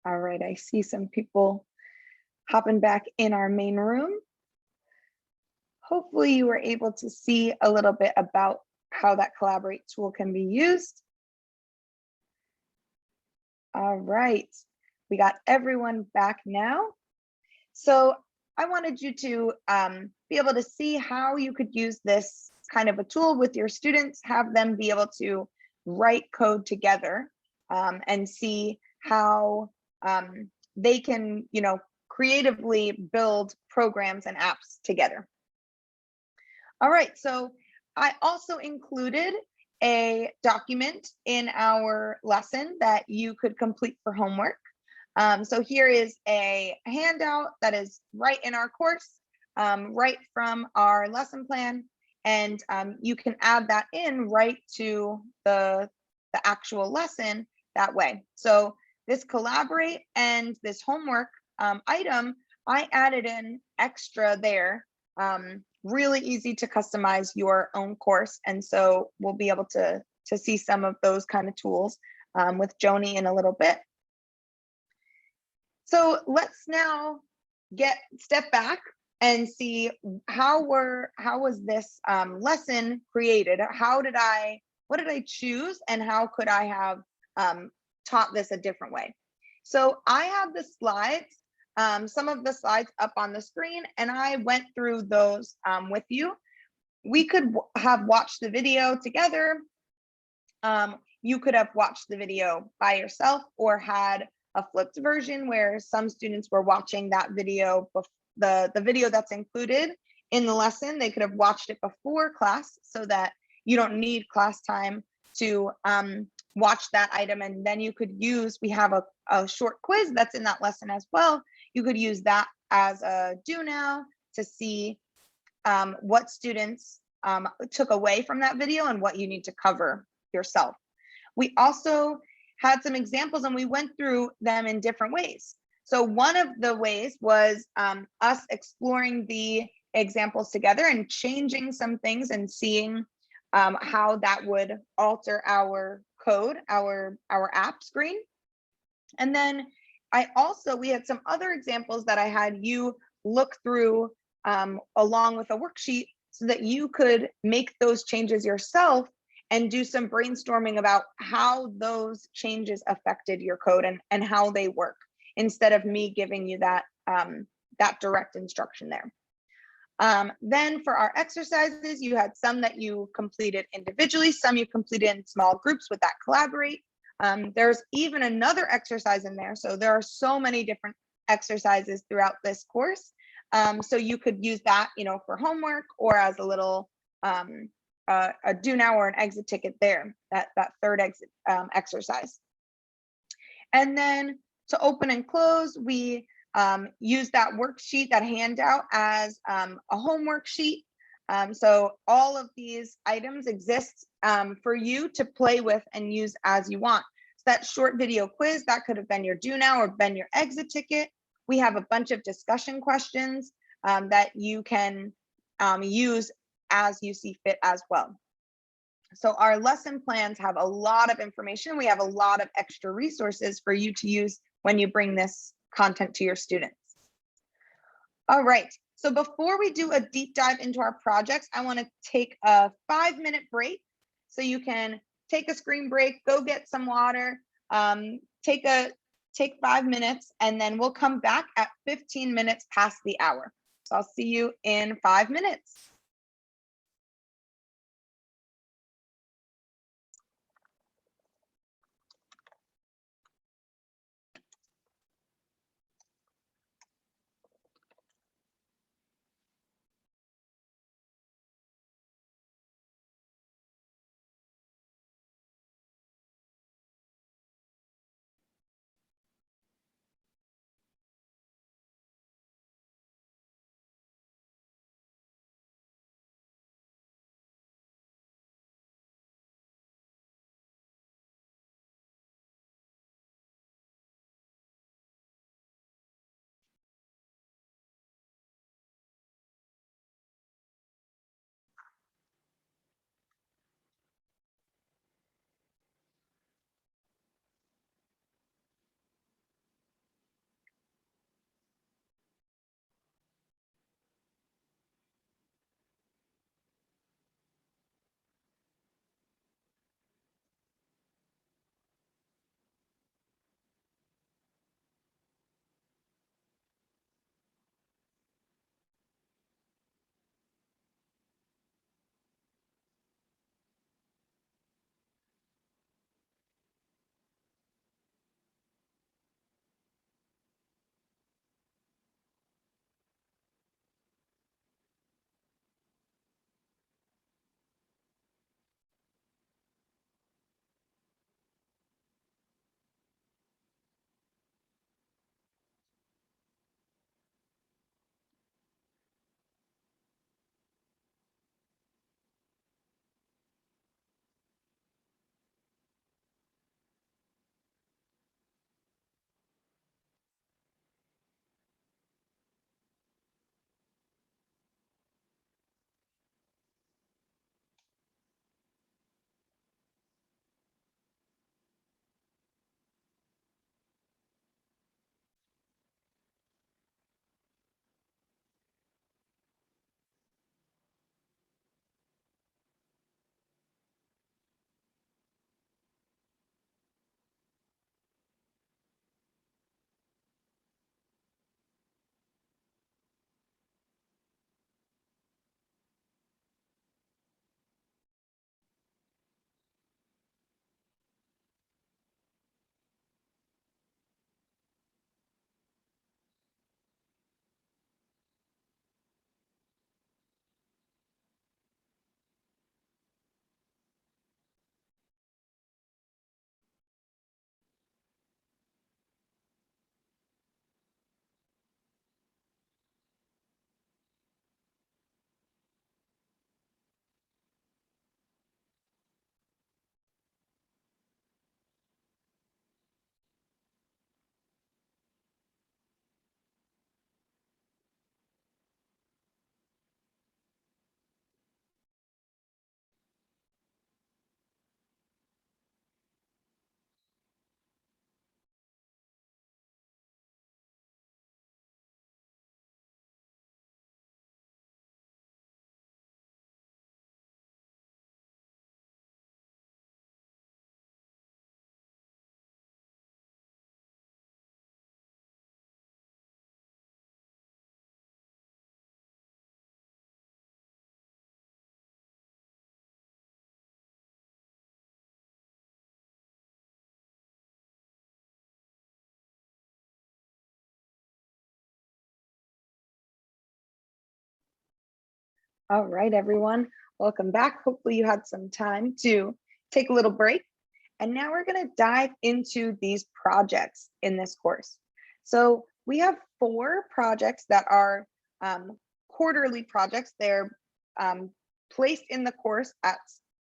All right, I see some people hopping back in our main room. Hopefully you were able to see a little bit about how that Collaborate tool can be used. All right, we got everyone back now. So I wanted you to be able to see how you could use this kind of a tool with your students, have them be able to write code together and see how they can, creatively build programs and apps together. All right, so I also included a document in our lesson that you could complete for homework. So here is a handout that is right in our course, right from our lesson plan, and you can add that in right to the actual lesson that way. So this Collaborate and this homework item, I added in extra there. Really easy to customize your own course, and so we'll be able to see some of those kind of tools with Joni in a little bit. So let's now step back and see how was this lesson created? What did I choose, and how could I have taught this a different way? So I have the slides, some of the slides up on the screen, and I went through those with you. We could have watched the video together. You could have watched the video by yourself, or had a flipped version where some students were watching that video, the video that's included in the lesson. They could have watched it before class so that you don't need class time to watch that item. And then you could use, we have a short quiz that's in that lesson as well. You could use that as a do now to see what students took away from that video and what you need to cover yourself. We also had some examples, and we went through them in different ways. So one of the ways was us exploring the examples together and changing some things and seeing how that would alter our code, our app screen. And then we had some other examples that I had you look through along with a worksheet so that you could make those changes yourself and do some brainstorming about how those changes affected your code and how they work, instead of me giving you that direct instruction there. Then for our exercises, you had some that you completed individually, some you completed in small groups with that Collaborate. There's even another exercise in there. So there are so many different exercises throughout this course. So you could use that, for homework, or as a little a do now or an exit ticket there, that third exit exercise. And then to open and close, we use that worksheet, that handout, as a homework sheet. So all of these items exist for you to play with and use as you want. So that short video quiz, that could have been your do now or been your exit ticket. We have a bunch of discussion questions that you can use as you see fit as well. So our lesson plans have a lot of information. We have a lot of extra resources for you to use when you bring this content to your students. All right, so before we do a deep dive into our projects, I want to take a 5-minute break. So you can take a screen break, go get some water, take 5 minutes, and then we'll come back at 15 minutes past the hour. So I'll see you in 5 minutes. All right, everyone, welcome back. Hopefully you had some time to take a little break. And now we're going to dive into these projects in this course. So we have 4 projects that are quarterly projects. They're placed in the course at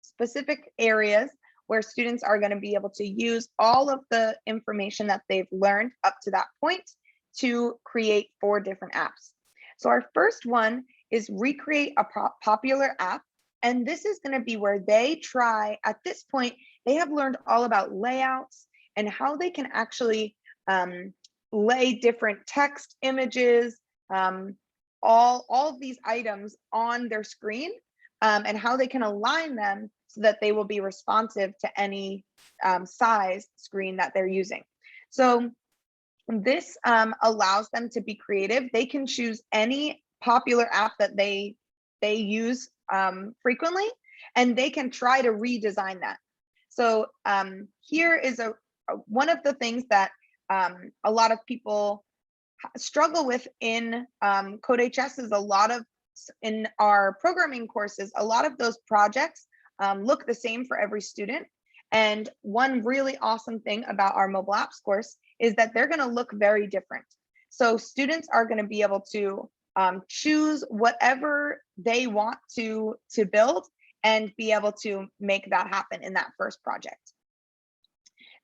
specific areas where students are going to be able to use all of the information that they've learned up to that point to create 4 different apps. So our first one is recreate a popular app. And this is going to be where they try, at this point, they have learned all about layouts and how they can actually lay different text, images, all of these items on their screen, and how they can align them so that they will be responsive to any size screen that they're using. So this allows them to be creative. They can choose any popular app that they use frequently, and they can try to redesign that. So here is one of the things that a lot of people struggle with in CodeHS is in our programming courses, a lot of those projects look the same for every student. And one really awesome thing about our mobile apps course is that they're going to look very different. So students are going to be able to choose whatever they want to build and be able to make that happen in that first project.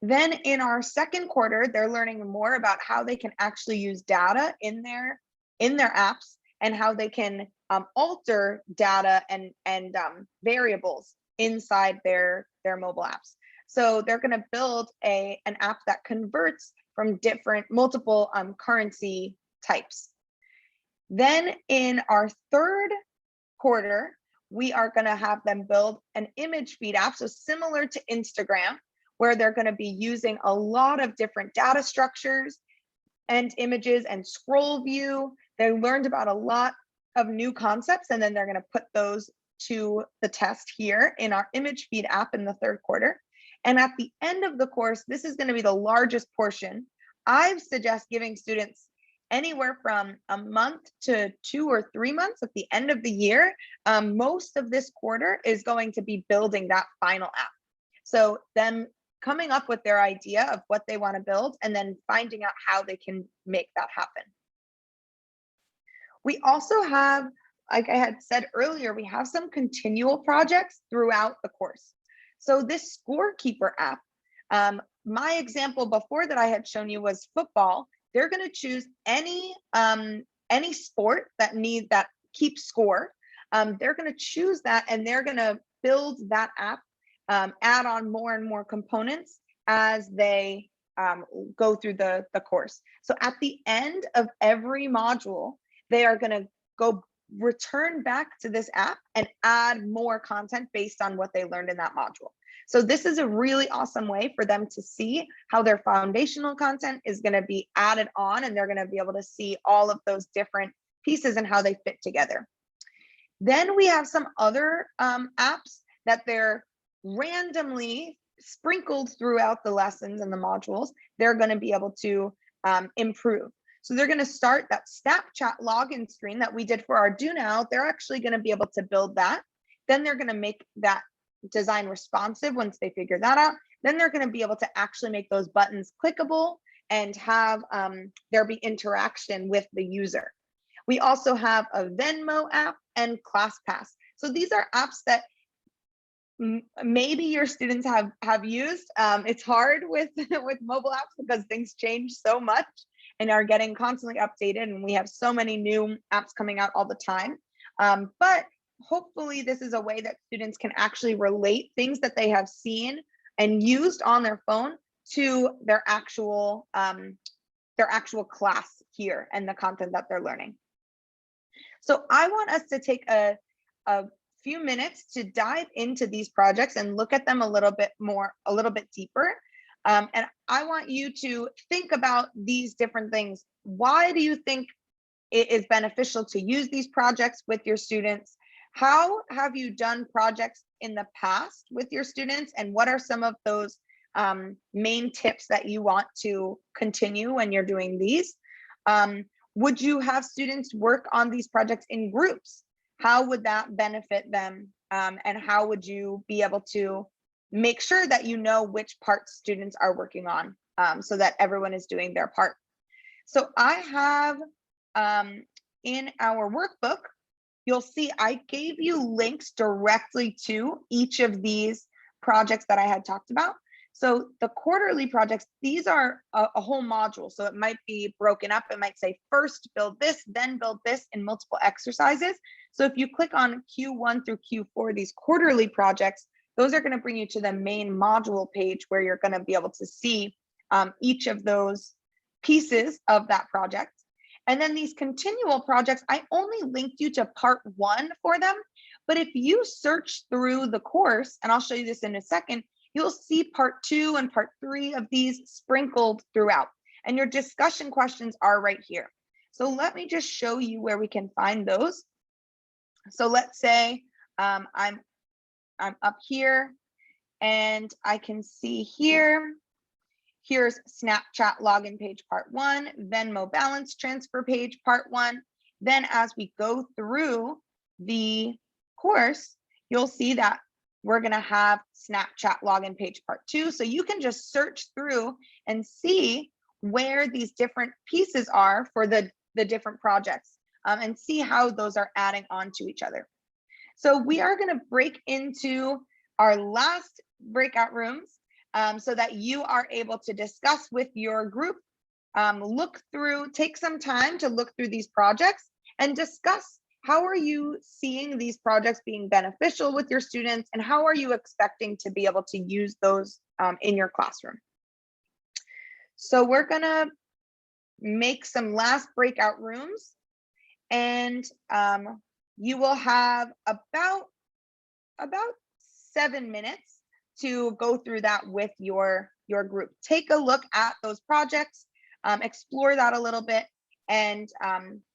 Then in our second quarter, they're learning more about how they can actually use data in their apps and how they can alter data and variables inside their mobile apps. So they're going to build an app that converts from multiple currency types. Then in our third quarter, we are going to have them build an image feed app, so similar to Instagram, where they're going to be using a lot of different data structures and images and scroll view. They learned about a lot of new concepts, and then they're going to put those to the test here in our image feed app in the third quarter. And at the end of the course, this is going to be the largest portion. I suggest giving students anywhere from a month to 2 or 3 months at the end of the year. Most of this quarter is going to be building that final app. So them coming up with their idea of what they want to build and then finding out how they can make that happen. We also have, like I had said earlier, we have some continual projects throughout the course. So this scorekeeper app, my example before that I had shown you was football. They're going to choose any sport that keeps score. They're going to choose that, and they're going to build that app, add on more and more components as they go through the course. So at the end of every module, they are going to go return back to this app and add more content based on what they learned in that module. So this is a really awesome way for them to see how their foundational content is going to be added on, and they're going to be able to see all of those different pieces and how they fit together. Then we have some other apps that they're randomly sprinkled throughout the lessons and the modules. They're going to be able to improve. So they're going to start that Snapchat login screen that we did for our Do Now. They're actually going to be able to build that. Then they're going to make that design responsive once they figure that out. Then they're going to be able to actually make those buttons clickable and have there be interaction with the user. We also have a Venmo app and ClassPass. So these are apps that maybe your students have used. It's hard with mobile apps because things change so much and are getting constantly updated, and we have so many new apps coming out all the time. But hopefully this is a way that students can actually relate things that they have seen and used on their phone to their actual class here and the content that they're learning. So I want us to take a few minutes to dive into these projects and look at them a little bit deeper. And I want you to think about these different things. Why do you think it is beneficial to use these projects with your students? How have you done projects in the past with your students? And what are some of those main tips that you want to continue when you're doing these? Would you have students work on these projects in groups? how would that benefit them? And how would you be able to make sure that you know which parts students are working on, so that everyone is doing their part? So I have, in our workbook, you'll see I gave you links directly to each of these projects that I had talked about. So the quarterly projects, these are a whole module. So it might be broken up. It might say first build this, then build this in multiple exercises. So if you click on Q1 through Q4, these quarterly projects, those are going to bring you to the main module page where you're going to be able to see each of those pieces of that project. And then these continual projects, I only linked you to part 1 for them. But if you search through the course, and I'll show you this in a second, you'll see part 2 and part 3 of these sprinkled throughout. And your discussion questions are right here. So let me just show you where we can find those. So let's say I'm up here and I can see here, here's Snapchat login page part 1, Venmo balance transfer page part 1. Then as we go through the course, you'll see that we're going to have Snapchat login page part 2. So you can just search through and see where these different pieces are for the different projects, and see how those are adding on to each other. So we are going to break into our last breakout rooms, so that you are able to discuss with your group, take some time to look through these projects and discuss how are you seeing these projects being beneficial with your students, and how are you expecting to be able to use those in your classroom. So we're gonna make some last breakout rooms, and you will have about 7 minutes to go through that with your group. Take a look at those projects, explore that a little bit, and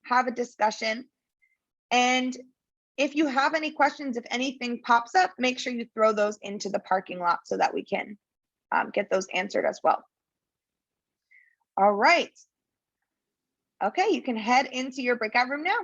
have a discussion. And if you have any questions, if anything pops up, make sure you throw those into the parking lot so that we can get those answered as well. All right. Okay, you can head into your breakout room now.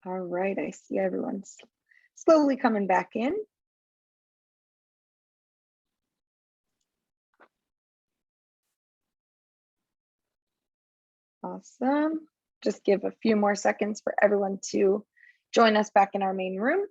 All right, I see everyone's slowly coming back in. Awesome. Just give a few more seconds for everyone to join us back in our main room.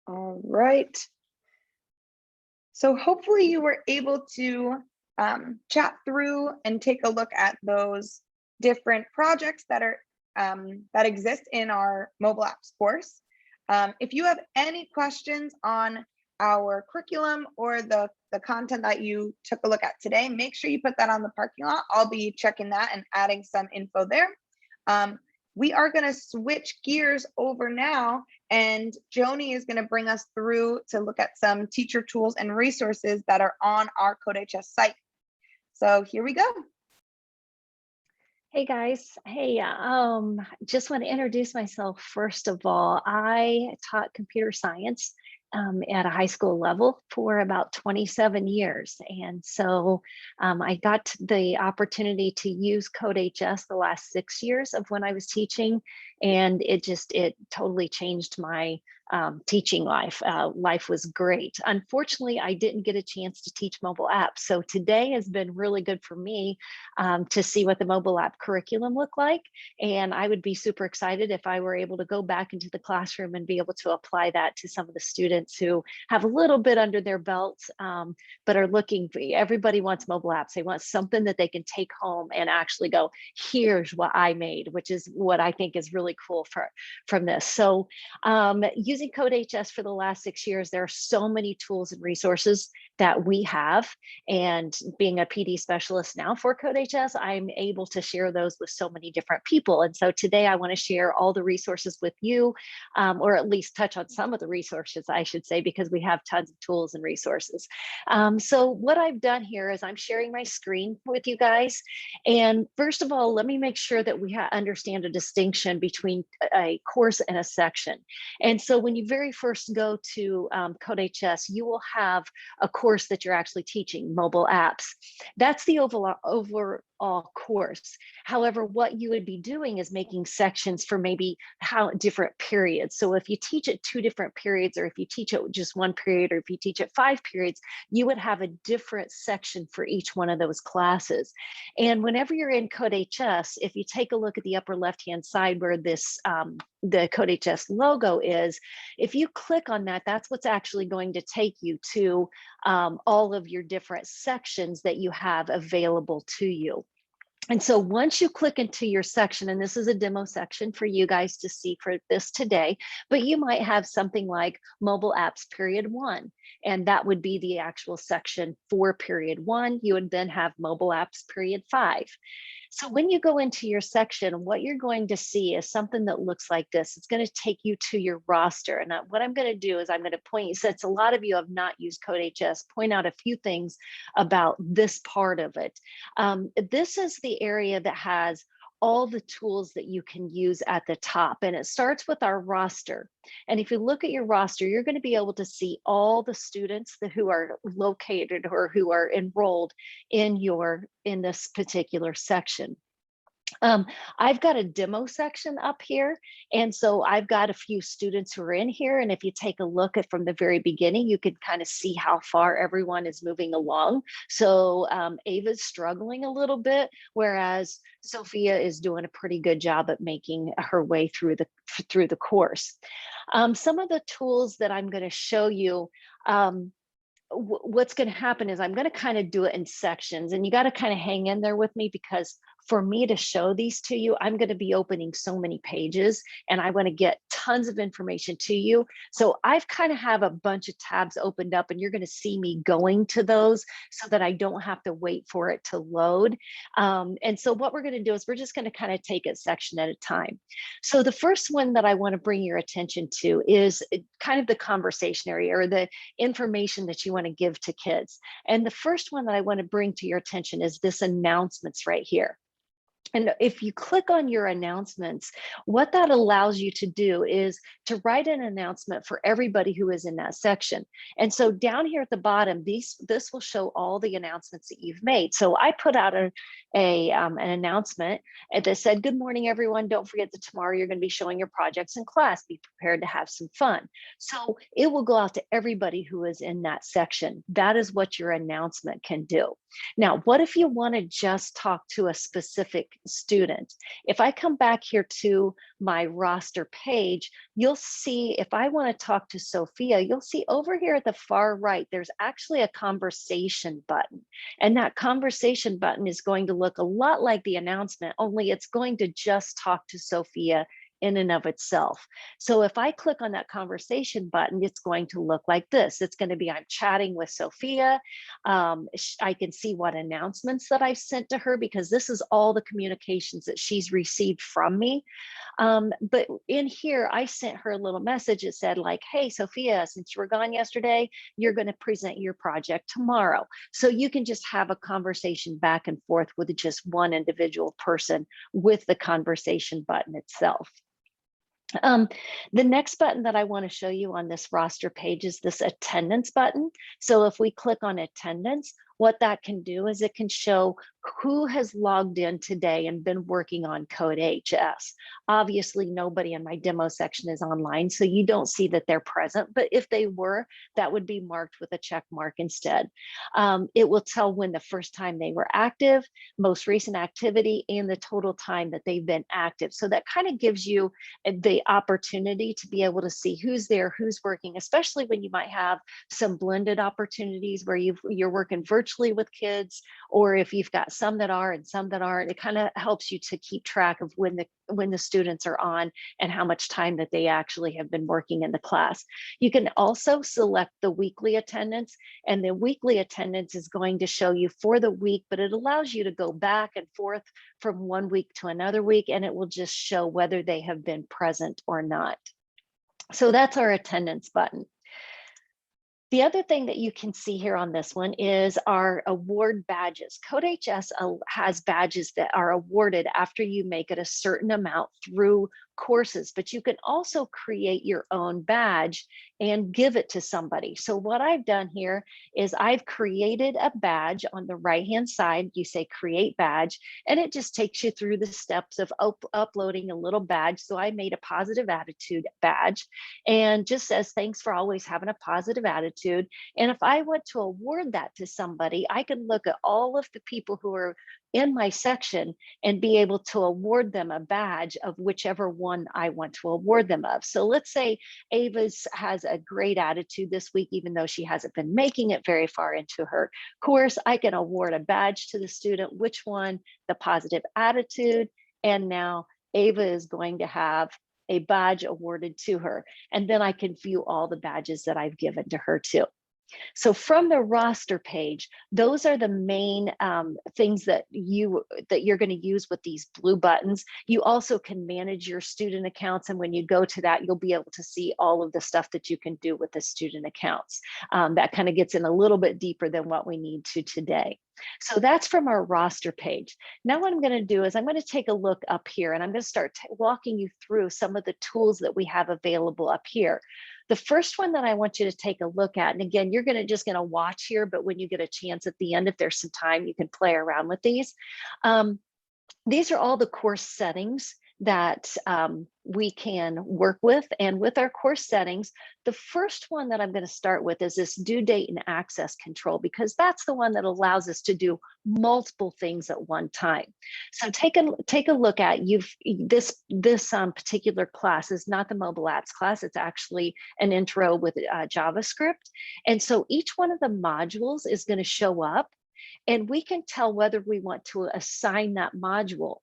All right. So hopefully you were able to chat through and take a look at those different projects that are that exist in our mobile apps course. If you have any questions on our curriculum or the content that you took a look at today, make sure you put that on the parking lot. I'll be checking that and adding some info there. We are going to switch gears over now, and Joni is going to bring us through to look at some teacher tools and resources that are on our CodeHS site. So here we go. Hey guys, hey, just want to introduce myself. First of all, I taught computer science at a high school level for about 27 years. And so I got the opportunity to use CodeHS the last 6 years of when I was teaching. And it totally changed my teaching life. Life was great. Unfortunately, I didn't get a chance to teach mobile apps. So today has been really good for me to see what the mobile app curriculum looked like. And I would be super excited if I were able to go back into the classroom and be able to apply that to some of the students who have a little bit under their belts, but are looking for, everybody wants mobile apps. They want something that they can take home and actually go, here's what I made, which is what I think is really cool from this. So using CodeHS for the last 6 years, there are so many tools and resources that we have. And being a PD specialist now for CodeHS, I'm able to share those with so many different people. And so today I want to share all the resources with you, or at least touch on some of the resources, I should say, because we have tons of tools and resources. So what I've done here is I'm sharing my screen with you guys. And first of all, let me make sure that we understand a distinction between a course and a section. And so when you very first go to CodeHS, you will have a course that you're actually teaching, mobile apps. That's the overall course. However, what you would be doing is making sections for maybe different periods. So if you teach it 2 different periods, or if you teach it just 1 period, or if you teach it 5 periods, you would have a different section for each one of those classes. And whenever you're in CodeHS, if you take a look at the upper left-hand side where this the CodeHS logo is, if you click on that, that's what's actually going to take you to all of your different sections that you have available to you. And so once you click into your section, and this is a demo section for you guys to see for this today, but you might have something like mobile apps period 1, and that would be the actual section for period 1. You would then have mobile apps period 5. So when you go into your section, what you're going to see is something that looks like this. It's going to take you to your roster. And what I'm going to do is I'm going to point you, since a lot of you have not used CodeHS, point out a few things about this part of it. This is the area that has all the tools that you can use at the top. And it starts with our roster. And if you look at your roster, you're going to be able to see all the students who are located or who are enrolled in this particular section. I've got a demo section up here. And so I've got a few students who are in here. And if you take a look at from the very beginning, you can kind of see how far everyone is moving along. So Ava's struggling a little bit, whereas Sophia is doing a pretty good job at making her way through the course. Some of the tools that I'm going to show you, what's going to happen is I'm going to kind of do it in sections, and you got to kind of hang in there with me, because for me to show these to you, I'm going to be opening so many pages and I want to get tons of information to you. So I've kind of have a bunch of tabs opened up, and you're going to see me going to those so that I don't have to wait for it to load. And so what we're going to do is we're just going to kind of take it section at a time. So the first one that I want to bring your attention to is kind of the conversation area, or the information that you want to give to kids. And the first one that I want to bring to your attention is this announcements right here. And if you click on your announcements, what that allows you to do is to write an announcement for everybody who is in that section. And so down here at the bottom, this will show all the announcements that you've made. So I put out an announcement that said, good morning, everyone. Don't forget that tomorrow you're going to be showing your projects in class. Be prepared to have some fun. So it will go out to everybody who is in that section. That is what your announcement can do. Now, what if you want to just talk to a specific student? If I come back here to my roster page, you'll see if I want to talk to Sophia, you'll see over here at the far right, there's actually a conversation button. And that conversation button is going to look a lot like the announcement, only it's going to just talk to Sophia in and of itself. So if I click on that conversation button, it's going to look like this. It's going to be, I'm chatting with Sophia. I can see what announcements that I've sent to her, because this is all the communications that she's received from me. But in here, I sent her a little message. It said like, hey, Sophia, since you were gone yesterday, you're going to present your project tomorrow. So you can just have a conversation back and forth with just one individual person with the conversation button itself. The next button that I want to show you on this roster page is this attendance button. So if we click on attendance, what that can do is it can show who has logged in today and been working on CodeHS. Obviously, nobody in my demo section is online, so you don't see that they're present, but if they were, that would be marked with a check mark instead. It will tell when the first time they were active, most recent activity, and the total time that they've been active. So that kind of gives you the opportunity to be able to see who's there, who's working, especially when you might have some blended opportunities where you're working virtually with kids, or if you've got some that are and some that aren't. It kind of helps you to keep track of when the students are on and how much time that they actually have been working in the class. You can also select the weekly attendance, and the weekly attendance is going to show you for the week, but it allows you to go back and forth from one week to another week, and it will just show whether they have been present or not. So that's our attendance button. The other thing that you can see here on this one is our award badges. CodeHS has badges that are awarded after you make it a certain amount through courses, but you can also create your own badge and give it to somebody. So what I've done here is I've created a badge. On the right-hand side, you say create badge, and it just takes you through the steps of uploading a little badge. So I made a positive attitude badge and just says, thanks for always having a positive attitude. And if I want to award that to somebody, I can look at all of the people who are in my section and be able to award them a badge of whichever one I want to award them of. So let's say Ava's has a great attitude this week, even though she hasn't been making it very far into her course. I can award a badge to the student. Which one? The positive attitude. And now Ava is going to have a badge awarded to her. And then I can view all the badges that I've given to her too. So from the roster page, those are the main things that you're going to use with these blue buttons. You also can manage your student accounts, and when you go to that, you'll be able to see all of the stuff that you can do with the student accounts. That kind of gets in a little bit deeper than what we need to today. So that's from our roster page. Now what I'm going to do is I'm going to take a look up here, and I'm going to start walking you through some of the tools that we have available up here. The first one that I want you to take a look at, and again, you're just going to watch here, but when you get a chance at the end, if there's some time, you can play around with these. These are all the course settings that we can work with. And with our course settings, the first one that I'm going to start with is this due date and access control, because that's the one that allows us to do multiple things at one time. So take a look at this particular class is not the mobile apps class. It's actually an intro with JavaScript. And so each one of the modules is going to show up, and we can tell whether we want to assign that module.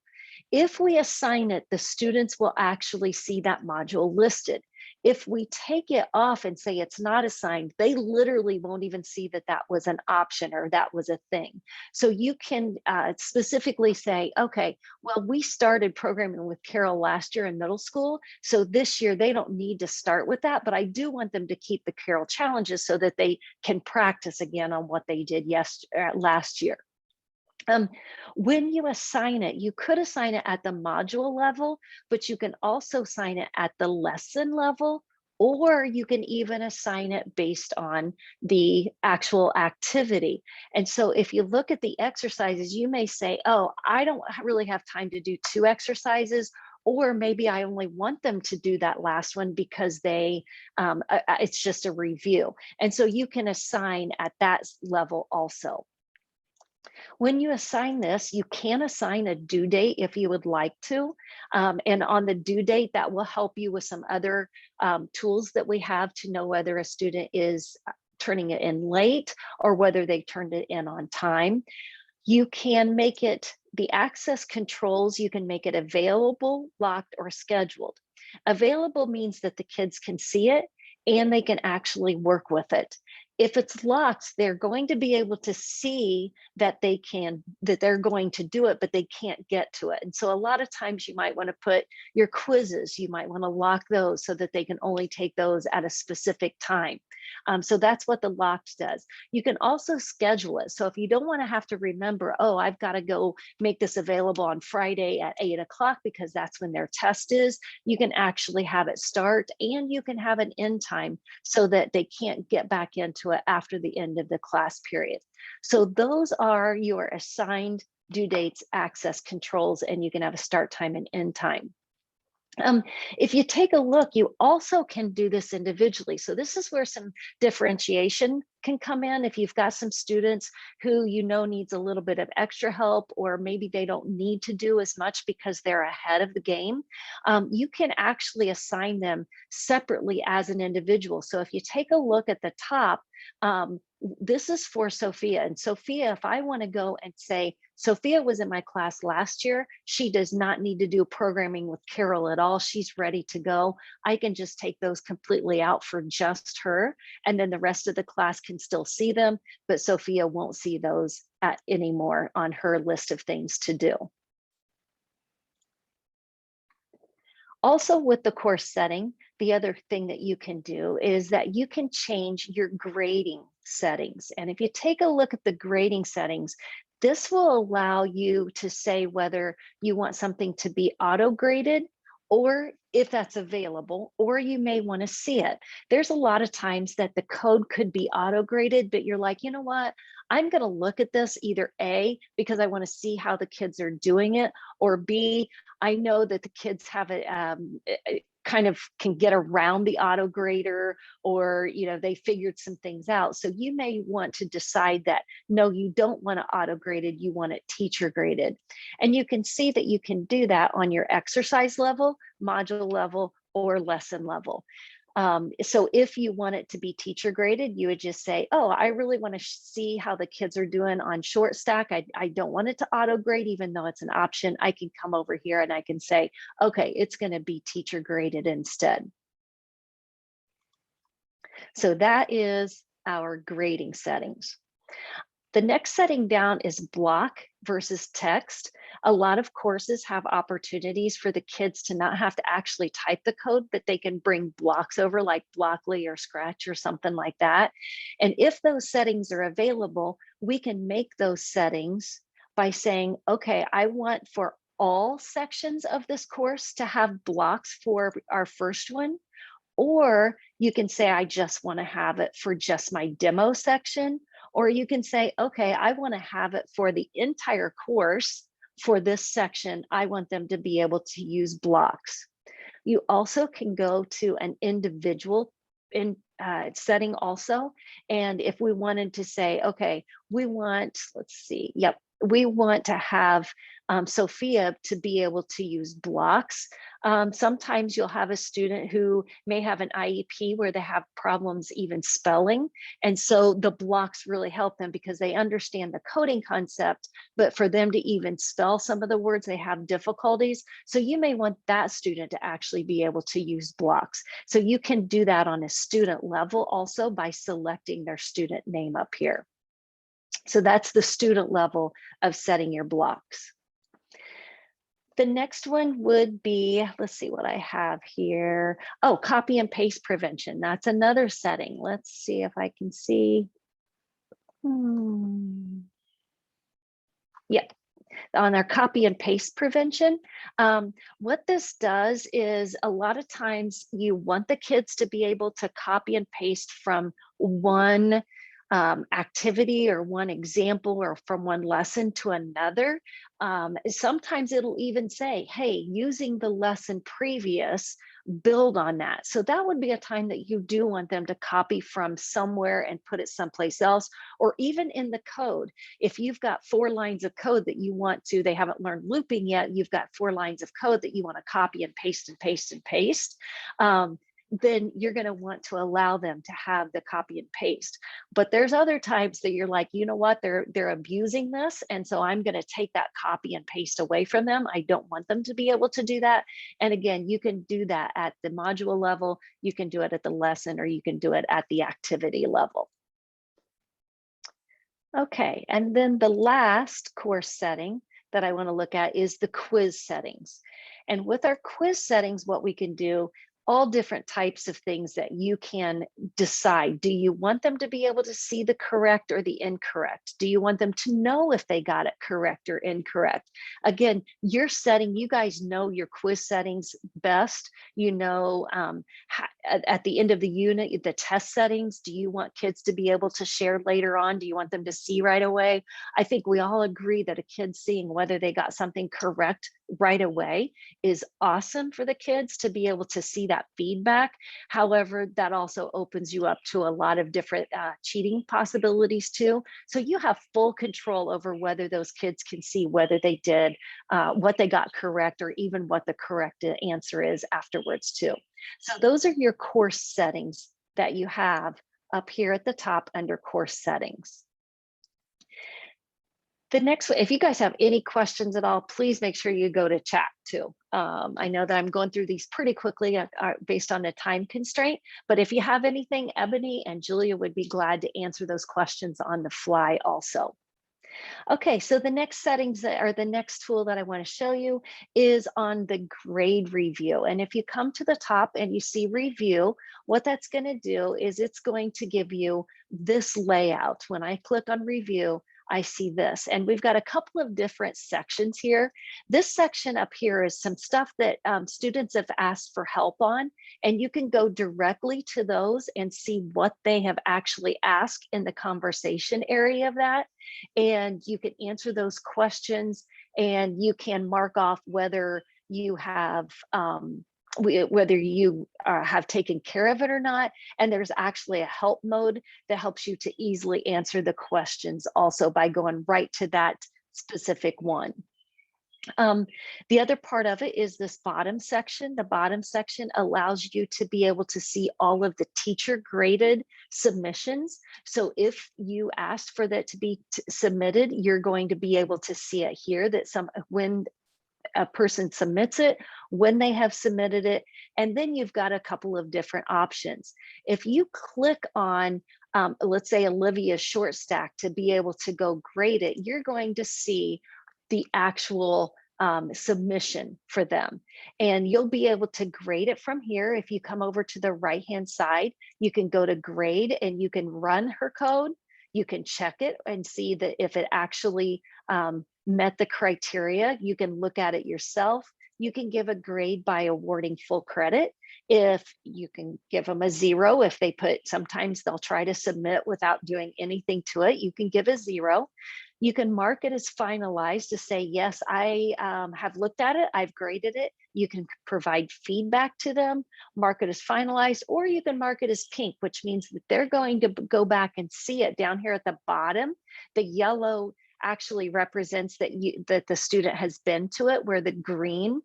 If we assign it, the students will actually see that module listed. If we take it off and say it's not assigned, they literally won't even see that that was an option or that was a thing. So you can specifically say, okay, well, we started programming with Carol last year in middle school, so this year they don't need to start with that, but I do want them to keep the Carol challenges so that they can practice again on what they did last year. When you assign it, you could assign it at the module level, but you can also assign it at the lesson level, or you can even assign it based on the actual activity. And so if you look at the exercises, you may say, oh, I don't really have time to do 2 exercises, or maybe I only want them to do that last one because it's just a review. And so you can assign at that level also. When you assign this, you can assign a due date if you would like to. And on the due date, that will help you with some other tools that we have to know whether a student is turning it in late or whether they turned it in on time. You can make it, the access controls, you can make it available, locked, or scheduled. Available means that the kids can see it and they can actually work with it. If it's locked, they're going to be able to see that they're going to do it, but they can't get to it. And so a lot of times you might want to put your quizzes, you might want to lock those so that they can only take those at a specific time. So that's what the locked does. You can also schedule it. So if you don't want to have to remember, oh, I've got to go make this available on Friday at 8 o'clock because that's when their test is, you can actually have it start and you can have an end time so that they can't get back into it after the end of the class period. So those are your assigned due dates, access controls, and you can have a start time and end time. If you take a look, you also can do this individually. So this is where some differentiation can come in. If you've got some students who you know needs a little bit of extra help, or maybe they don't need to do as much because they're ahead of the game, you can actually assign them separately as an individual. So if you take a look at the top, this is for Sophia. And Sophia, if I want to go and say, Sophia was in my class last year, she does not need to do programming with Carol at all. She's ready to go. I can just take those completely out for just her. And then the rest of the class can still see them, but Sophia won't see those anymore on her list of things to do. Also with the course setting, the other thing that you can do is that you can change your grading settings. And if you take a look at the grading settings, this will allow you to say whether you want something to be auto-graded or if that's available, or you may want to see it. There's a lot of times that the code could be auto-graded, but you're like, you know what? I'm going to look at this either A, because I want to see how the kids are doing it, or B, I know that the kids have it kind of can get around the auto grader, or they figured some things out. So you may want to decide that no, you don't want it auto graded, you want it teacher graded. And you can see that you can do that on your exercise level, module level, or lesson level. So if you want it to be teacher graded, you would just say, oh, I really want to see how the kids are doing on short stack. I don't want it to auto grade, even though it's an option. I can come over here and I can say, okay, it's going to be teacher graded instead. So that is our grading settings. The next setting down is block versus text. A lot of courses have opportunities for the kids to not have to actually type the code, but they can bring blocks over like Blockly or Scratch or something like that. And if those settings are available, we can make those settings by saying, okay, I want for all sections of this course to have blocks for our first one. Or you can say, I just want to have it for just my demo section. Or you can say, okay, I want to have it for the entire course. For this section, I want them to be able to use blocks. You also can go to an individual setting also. And if we wanted to say, okay, we want, let's see, yep, we want to have Sophia to be able to use blocks. Sometimes you'll have a student who may have an IEP where they have problems even spelling. And so the blocks really help them because they understand the coding concept, but for them to even spell some of the words, they have difficulties. So you may want that student to actually be able to use blocks. So you can do that on a student level also by selecting their student name up here. So that's the student level of setting your blocks. The next one would be, let's see what I have here. Oh, copy and paste prevention. That's another setting. Let's see if I can see. Yeah. On our copy and paste prevention. What this does is a lot of times you want the kids to be able to copy and paste from one activity or one example or from one lesson to another. Sometimes it'll even say, hey, using the lesson previous, build on that. So that would be a time that you do want them to copy from somewhere and put it someplace else, or even in the code. If you've got 4 lines of code that you want to, they haven't learned looping yet, you've got 4 lines of code that you want to copy and paste and paste and paste. Then you're going to want to allow them to have the copy and paste. But there's other times that you're like, you know what, they're abusing this. And so I'm going to take that copy and paste away from them. I don't want them to be able to do that. And again, you can do that at the module level, you can do it at the lesson, or you can do it at the activity level. Okay, and then the last course setting that I want to look at is the quiz settings. And with our quiz settings, what we can do, all different types of things that you can decide. Do you want them to be able to see the correct or the incorrect? Do you want them to know if they got it correct or incorrect? Again, your setting, you guys know your quiz settings best. You know, at the end of the unit, the test settings, do you want kids to be able to share later on? Do you want them to see right away? I think we all agree that a kid seeing whether they got something correct right away is awesome for the kids to be able to see that feedback. However, that also opens you up to a lot of different cheating possibilities too. So you have full control over whether those kids can see whether they did what they got correct, or even what the correct answer is afterwards too. So those are your course settings that you have up here at the top under course settings. The next, if you guys have any questions at all, please make sure you go to chat too. I know that I'm going through these pretty quickly based on a time constraint, but if you have anything, Ebony and Julia would be glad to answer those questions on the fly also. Okay, so the next settings or the next tool that I want to show you is on the grade review. And if you come to the top and you see review, what that's going to do is it's going to give you this layout. When I click on review, I see this, and we've got a couple of different sections here. This section up here is some stuff that students have asked for help on, and you can go directly to those and see what they have actually asked in the conversation area of that. And you can answer those questions, and you can mark off whether you have have taken care of it or not. And there's actually a help mode that helps you to easily answer the questions also by going right to that specific one. The other part of it is this bottom section. The bottom section allows you to be able to see all of the teacher graded submissions. So if you asked for that to be submitted, you're going to be able to see it here, that when a person submits it, when they have submitted it, and then you've got a couple of different options. If you click on, let's say Olivia's short stack to be able to go grade it, you're going to see the actual submission for them. And you'll be able to grade it from here. If you come over to the right-hand side, you can go to grade and you can run her code. You can check it and see that if it actually met the criteria. You can look at it yourself. You can give a grade by awarding full credit. If you can give them a 0, if they sometimes they'll try to submit without doing anything to it, you can give a 0. You can mark it as finalized to say, yes, I have looked at it, I've graded it. You can provide feedback to them, mark it as finalized, or you can mark it as pink, which means that they're going to go back and see it down here at the bottom. The yellow actually represents that the student has been to it, where the green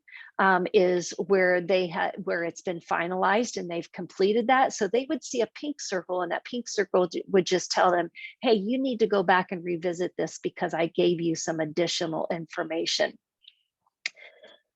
is where it's been finalized and they've completed that. So they would see a pink circle, and that pink circle would just tell them, hey, you need to go back and revisit this because I gave you some additional information.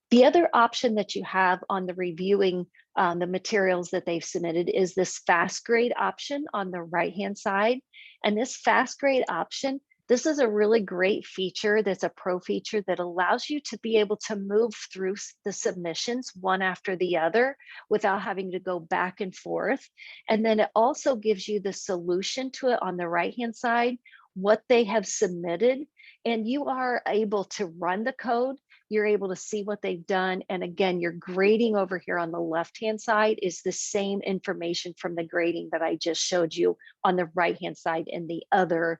The other option that you have on the reviewing the materials that they've submitted is this fast grade option on the right-hand side. And this fast grade option, this is a really great feature that's a pro feature that allows you to be able to move through the submissions one after the other without having to go back and forth. And then it also gives you the solution to it on the right-hand side, what they have submitted, and you are able to run the code. You're able to see what they've done. And again, your grading over here on the left-hand side is the same information from the grading that I just showed you on the right-hand side in the other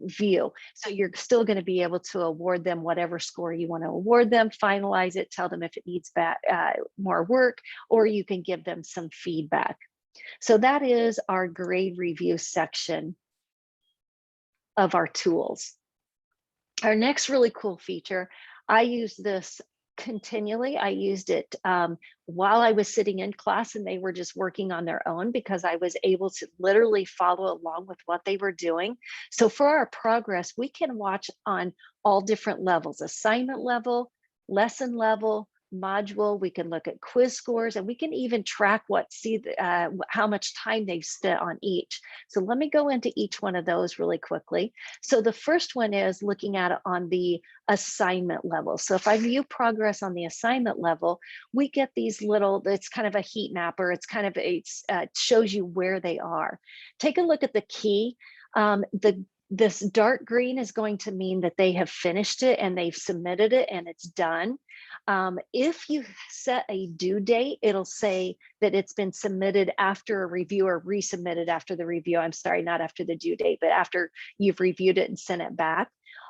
view. So you're still going to be able to award them whatever score you want to award them, finalize it, tell them if it needs more work, or you can give them some feedback. So that is our grade review section of our tools. Our next really cool feature, I use this continually. I used it while I was sitting in class and they were just working on their own, because I was able to literally follow along with what they were doing. So for our progress, we can watch on all different levels: assignment level, lesson level, module. We can look at quiz scores, and we can even track how much time they've spent on each. So let me go into each one of those really quickly. So the first one is looking at it on the assignment level. So if I view progress on the assignment level, we get these little, it's kind of a heat mapper. It's kind of, it shows you where they are. Take a look at the key. This dark green is going to mean that they have finished it and they've submitted it and it's done. If you set a due date, it'll say that it's been submitted after a review, or resubmitted after the review. I'm sorry, not after the due date, but after you've reviewed it and sent it back.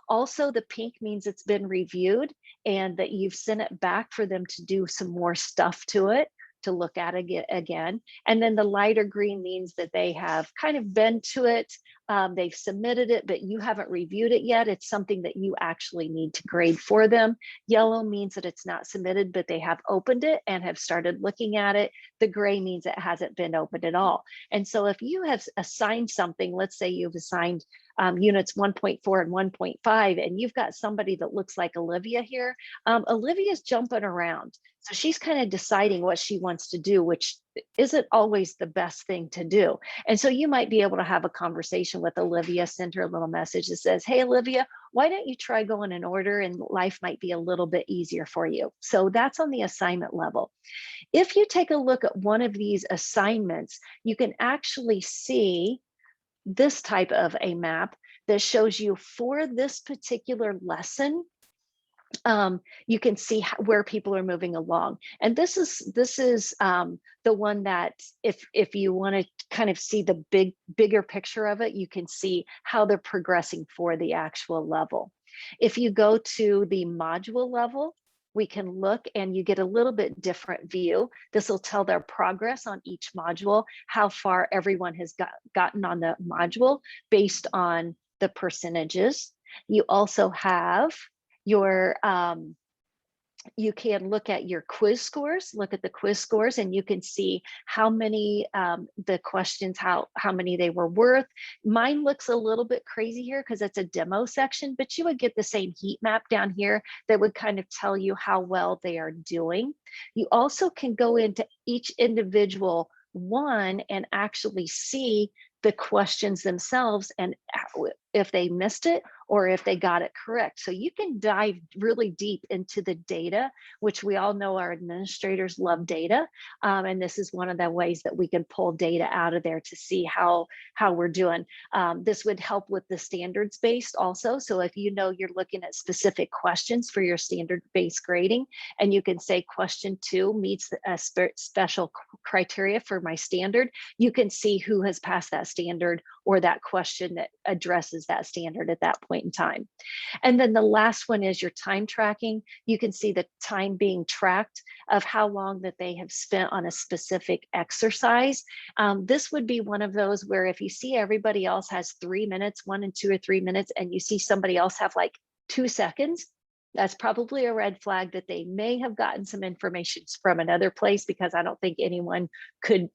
Also, the pink means it's been reviewed and that you've sent it back for them to do some more stuff to it, to look at it again. And then the lighter green means that they have kind of been to it, they've submitted it, but you haven't reviewed it yet. It's something that you actually need to grade for them. Yellow means that it's not submitted, but they have opened it and have started looking at it. The gray means it hasn't been opened at all. And so if you have assigned something, let's say you've assigned units 1.4 and 1.5, and you've got somebody that looks like Olivia here, Olivia's jumping around. So she's kind of deciding what she wants to do, which isn't always the best thing to do. And so you might be able to have a conversation with Olivia, send her a little message that says, hey, Olivia, why don't you try going in order, and life might be a little bit easier for you. So that's on the assignment level. If you take a look at one of these assignments, you can actually see this type of a map that shows you for this particular lesson. You can see where people are moving along. And this is the one that if you want to kind of see the bigger picture of it, you can see how they're progressing for the actual level. If you go to the module level, we can look and you get a little bit different view. This will tell their progress on each module, how far everyone has gotten on the module based on the percentages. You also have your, you can look at your quiz scores, look at the quiz scores, and you can see how many, the questions, how many they were worth. Mine looks a little bit crazy here because it's a demo section, but you would get the same heat map down here that would kind of tell you how well they are doing. You also can go into each individual one and actually see the questions themselves and if they missed it or if they got it correct. So you can dive really deep into the data, which we all know our administrators love data. And this is one of the ways that we can pull data out of there to see how we're doing. This would help with the standards based also. So if you know you're looking at specific questions for your standard based grading, and you can say question 2 meets a special criteria for my standard, you can see who has passed that standard or that question that addresses that standard at that point in time. And then the last one is your time tracking. You can see the time being tracked of how long that they have spent on a specific exercise. This would be one of those where if you see everybody else has 3 minutes, 1 and 2 or 3 minutes, and you see somebody else have like 2 seconds, that's probably a red flag that they may have gotten some information from another place, because I don't think anyone could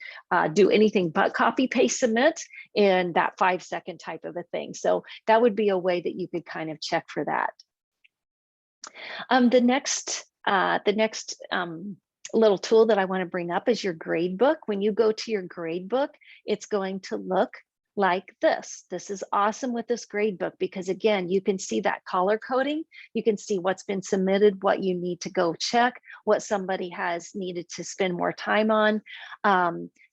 do anything but copy, paste, submit in that 5-second type of a thing. So that would be a way that you could kind of check for that. The next little tool that I want to bring up is your grade book. When you go to your grade book, it's going to look like this. This is awesome with this grade book because again, you can see that color coding. You can see what's been submitted, what you need to go check, what somebody has needed to spend more time on.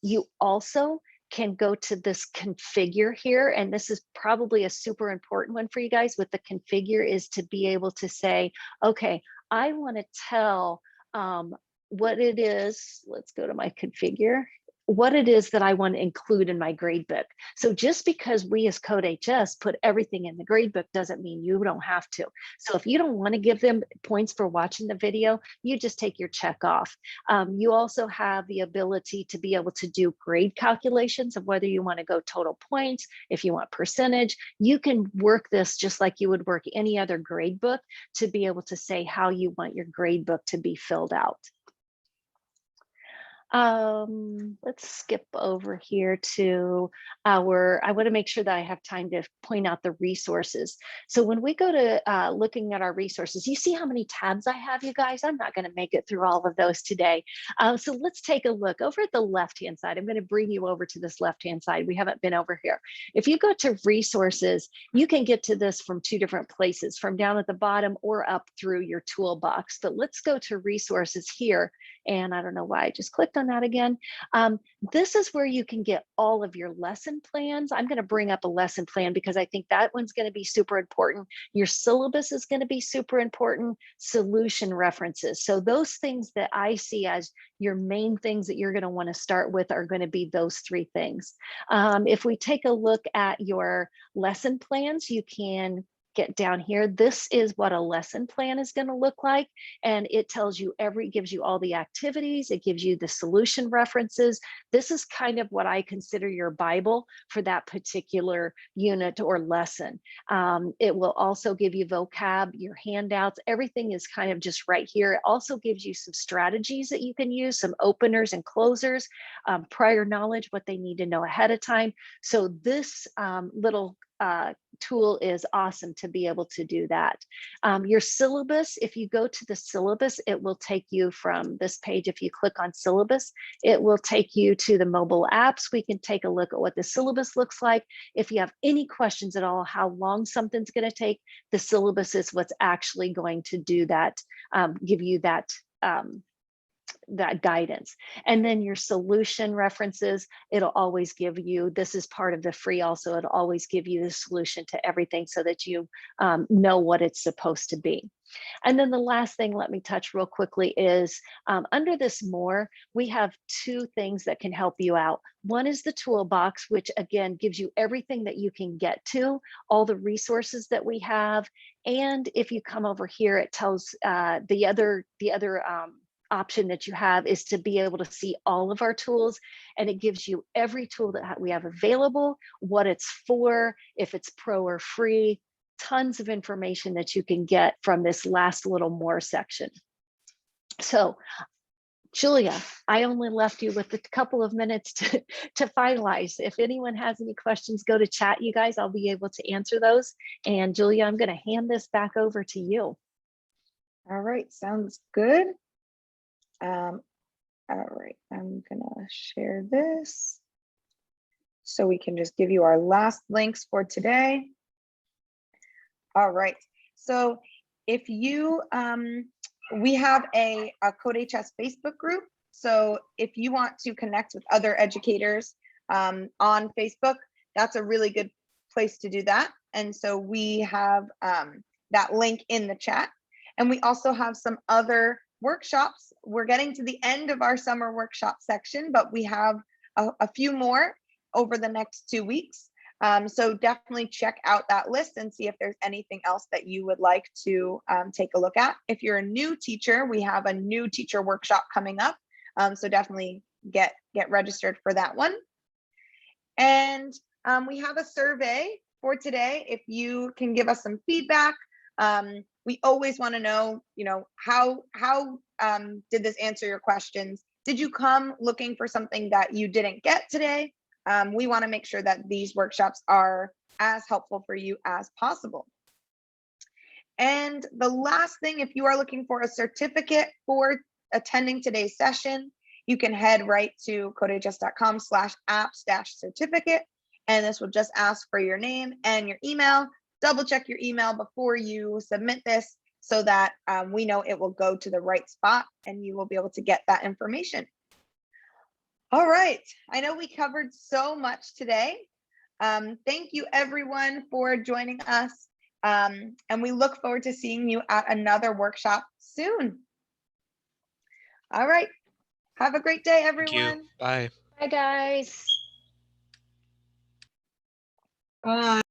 You also can go to this configure here. And this is probably a super important one for you guys with the configure, is to be able to say, okay, I want to tell what it is. Let's go to my configure, what it is that I want to include in my gradebook. So just because we as CodeHS put everything in the gradebook doesn't mean you don't have to. So if you don't want to give them points for watching the video, you just take your check off. You also have the ability to be able to do grade calculations of whether you want to go total points, if you want percentage. You can work this just like you would work any other gradebook to be able to say how you want your gradebook to be filled out. Let's skip over here to I want to make sure that I have time to point out the resources. So when we go to looking at our resources, you see how many tabs I have, you guys? I'm not going to make it through all of those today. So let's take a look over at the left-hand side. I'm going to bring you over to this left-hand side. We haven't been over here. If you go to resources, you can get to this from two different places, from down at the bottom or up through your toolbox. But let's go to resources here. And I don't know why I just clicked on that again. This is where you can get all of your lesson plans. I'm going to bring up a lesson plan because I think that one's going to be super important. Your syllabus is going to be super important. Solution references. So those things that I see as your main things that you're going to want to start with are going to be those three things. If we take a look at your lesson plans, you can get down here. This is what a lesson plan is going to look like. And it tells you gives you all the activities. It gives you the solution references. This is kind of what I consider your Bible for that particular unit or lesson. It will also give you vocab, your handouts, everything is kind of just right here. It also gives you some strategies that you can use, some openers and closers, prior knowledge, what they need to know ahead of time. So this little tool is awesome to be able to do that. Your syllabus, if you go to the syllabus, it will take you from this page. If you click on syllabus, it will take you to the mobile apps. We can take a look at what the syllabus looks like. If you have any questions at all, how long something's going to take, the syllabus is what's actually going to do that, give you that that guidance. And then your solution references, it'll always give you, this is part of the free also, it'll always give you the solution to everything so that you know what it's supposed to be. And then the last thing, let me touch real quickly, is under this more, we have two things that can help you out. One is the toolbox, which again gives you everything that you can get to, all the resources that we have. And if you come over here, it tells the other option that you have is to be able to see all of our tools, and it gives you every tool that we have available, what it's for, if it's pro or free, tons of information that you can get from this last little more section. So Julia, I only left you with a couple of minutes to finalize. If anyone has any questions, go to chat, you guys. I'll be able to answer those. And Julia, I'm going to hand this back over to you. All right, sounds good. All right, I'm gonna share this so we can just give you our last links for today. All right, so if you, we have a CodeHS Facebook group. So if you want to connect with other educators on Facebook, that's a really good place to do that. And so we have that link in the chat. And we also have some other workshops. We're getting to the end of our summer workshop section, but we have a few more over the next 2 weeks. So definitely check out that list and see if there's anything else that you would like to take a look at. If you're a new teacher, we have a new teacher workshop coming up. So definitely get registered for that one. And we have a survey for today. If you can give us some feedback, we always want to know, how did this answer your questions? Did you come looking for something that you didn't get today? We want to make sure that these workshops are as helpful for you as possible. And the last thing, if you are looking for a certificate for attending today's session, you can head right to codehs.com/apps-certificate, and this will just ask for your name and your email. Double check your email before you submit this so that we know it will go to the right spot and you will be able to get that information. All right. I know we covered so much today. Thank you everyone for joining us. And we look forward to seeing you at another workshop soon. All right. Have a great day, everyone. Thank you. Bye. Bye, guys. Bye.